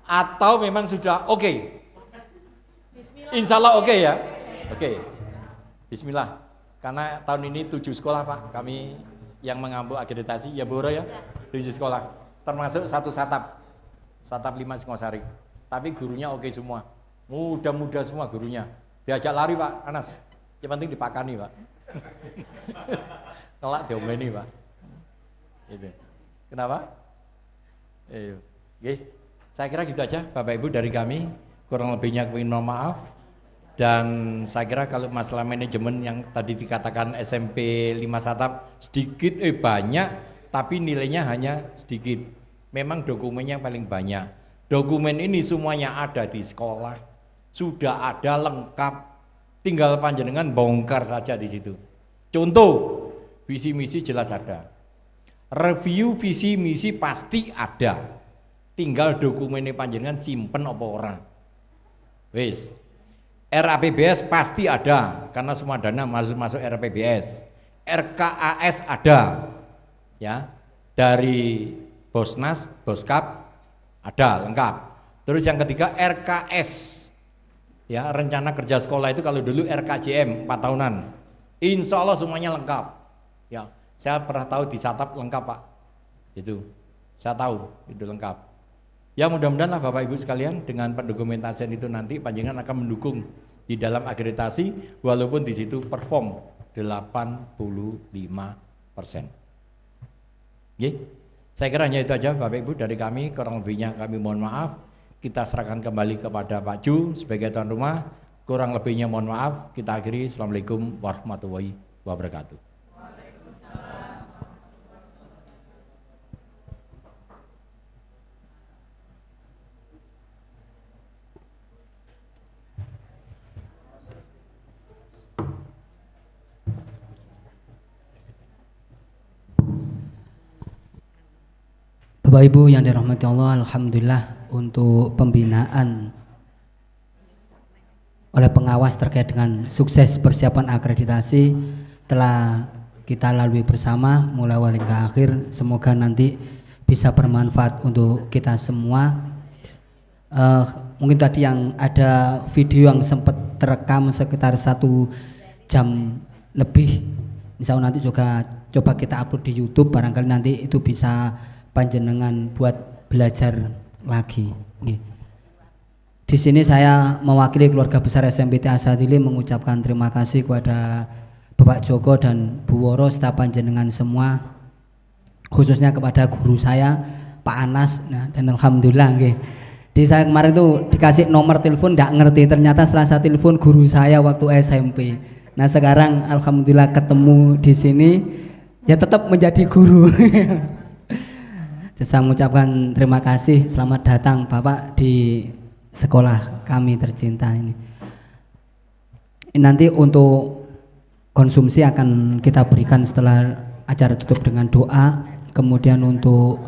Atau memang sudah oke? Insya Allah oke ya? Oke. Bismillah. Karena tahun ini 7 sekolah Pak, kami yang mengambil akreditasi, ya Bu Oro ya? 7 sekolah. Termasuk 1 Satap 5 Singosari. Tapi gurunya oke semua, muda-muda semua gurunya. Diajak lari Pak Anas, yang penting dipakani Pak. Nolak diomeni Pak. Itu. Kenapa? Oke. Saya kira gitu aja Bapak Ibu dari kami. Kurang lebihnya kami mohon maaf. Dan saya kira kalau masalah manajemen yang tadi dikatakan SMP 5 Satap sedikit banyak, tapi nilainya hanya sedikit. Memang dokumennya paling banyak. Dokumen ini semuanya ada di sekolah, sudah ada lengkap. Tinggal panjenengan bongkar saja di situ. Contoh, visi misi jelas ada. Review visi misi pasti ada. Tinggal dokumennya panjenengan simpen apa orang. Wis. RAPBS pasti ada karena semua dana masuk RAPBS. RKAS ada. Ya, dari Bosnas, Boskap ada lengkap. Terus yang ketiga RKS, ya rencana kerja sekolah itu kalau dulu RKJM 4 tahunan, insya Allah semuanya lengkap. Ya, saya pernah tahu di Satap lengkap Pak, itu saya tahu itu lengkap. Ya mudah-mudahan lah Bapak Ibu sekalian dengan pendokumentasian itu nanti panjenengan akan mendukung di dalam akreditasi, walaupun di situ perform 85%. Saya kira hanya itu aja Bapak Ibu dari kami, kurang lebihnya kami mohon maaf. Kita serahkan kembali kepada Pak Ju sebagai tuan rumah, kurang lebihnya mohon maaf. Kita akhiri, Assalamualaikum warahmatullahi wabarakatuh.
Bapak Ibu yang dirahmati Allah, alhamdulillah untuk pembinaan oleh pengawas terkait dengan sukses persiapan akreditasi telah kita lalui bersama mulai awal hingga akhir. Semoga nanti bisa bermanfaat untuk kita semua. Mungkin tadi yang ada video yang sempat terekam sekitar 1 jam lebih, insya Allah nanti juga coba kita upload di YouTube, barangkali nanti itu bisa panjenengan buat belajar lagi. Di sini saya mewakili keluarga besar SMPT Asadili mengucapkan terima kasih kepada Bapak Joko dan Bu Woro serta panjenengan semua, khususnya kepada guru saya Pak Anas. Nah, dan alhamdulillah nggih. Di saya kemarin tuh dikasih nomor telepon nggak ngerti, ternyata setelah saya telepon guru saya waktu SMP. Nah, sekarang alhamdulillah ketemu di sini, ya tetap menjadi guru. Saya mengucapkan terima kasih, selamat datang Bapak di sekolah kami tercinta ini. Nanti untuk konsumsi akan kita berikan setelah acara tutup dengan doa, kemudian untuk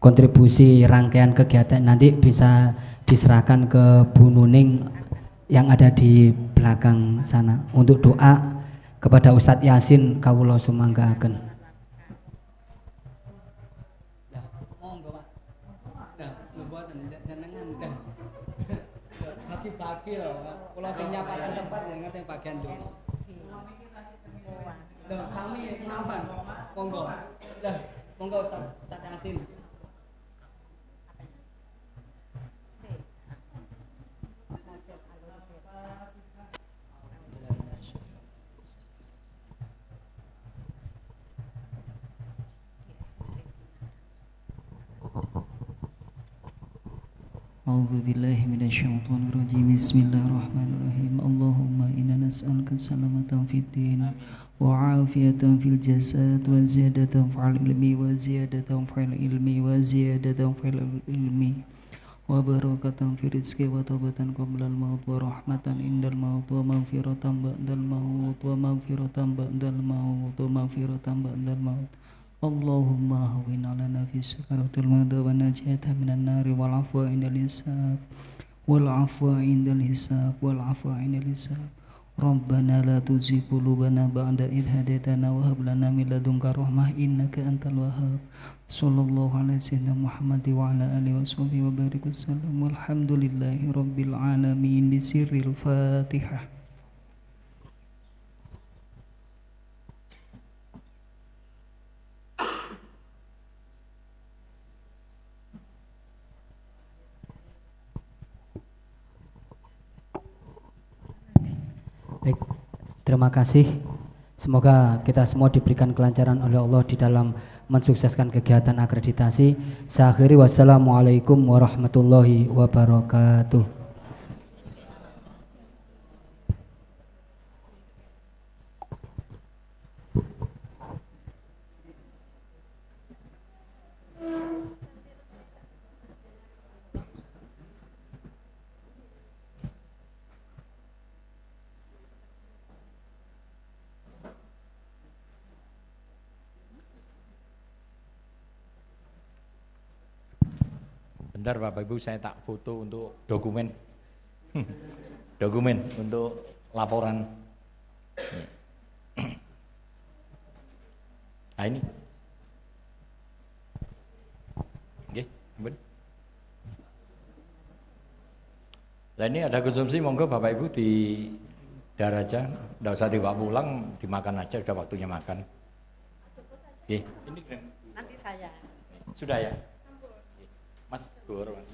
kontribusi rangkaian kegiatan nanti bisa diserahkan ke Bu Nuning yang ada di belakang sana. Untuk doa kepada Ustadz Yasin kawula sumanggaaken. Bagi-bagi loh, kalau sing nyapatan tempat ya ngerti bagian dulu. Loh, kami sampan, monggo. Lah, monggo Ustadz Yasin.
أعوذ بالله من الشيطان الرجيم بسم الله الرحمن الرحيم اللهم إنا نسألك سلامة في الدين وعافية في الجسد وزيادة في العلم وزيادة في العلم وزيادة في العلم وبركة في الرزق وتوبة قبل الموت ورحمة عند الموت ومغفرة بعد الموت ومغفرة بعد الموت ومغفرة بعد الموت اللهم هون علينا في سكرات الموت ونجاة من النار والعفو عند الحساب والعفو عند الحساب والعفو عند الحساب ربنا لا تزغ قلوبنا بعد إذ هديتنا وهب لنا من لدنك رحمة إنك أنت الوهاب صلى الله على سيدنا محمد وعلى آله وصحبه وبارك وسلم والحمد لله رب العالمين بسر الفاتحة.
Baik, terima kasih. Semoga kita semua diberikan kelancaran oleh Allah di dalam mensukseskan kegiatan akreditasi. Saya akhiri, wassalamualaikum warahmatullahi wabarakatuh.
Bentar Bapak Ibu, saya tak foto untuk dokumen. Dokumen untuk laporan. Nah ini. Oke, okay. Nah ini ada konsumsi, monggo Bapak Ibu di dar aja, enggak usah dibawa pulang, dimakan aja, sudah waktunya makan. Oke, okay. Ini keren.
Nanti saya.
Sudah ya? Mas, Mas.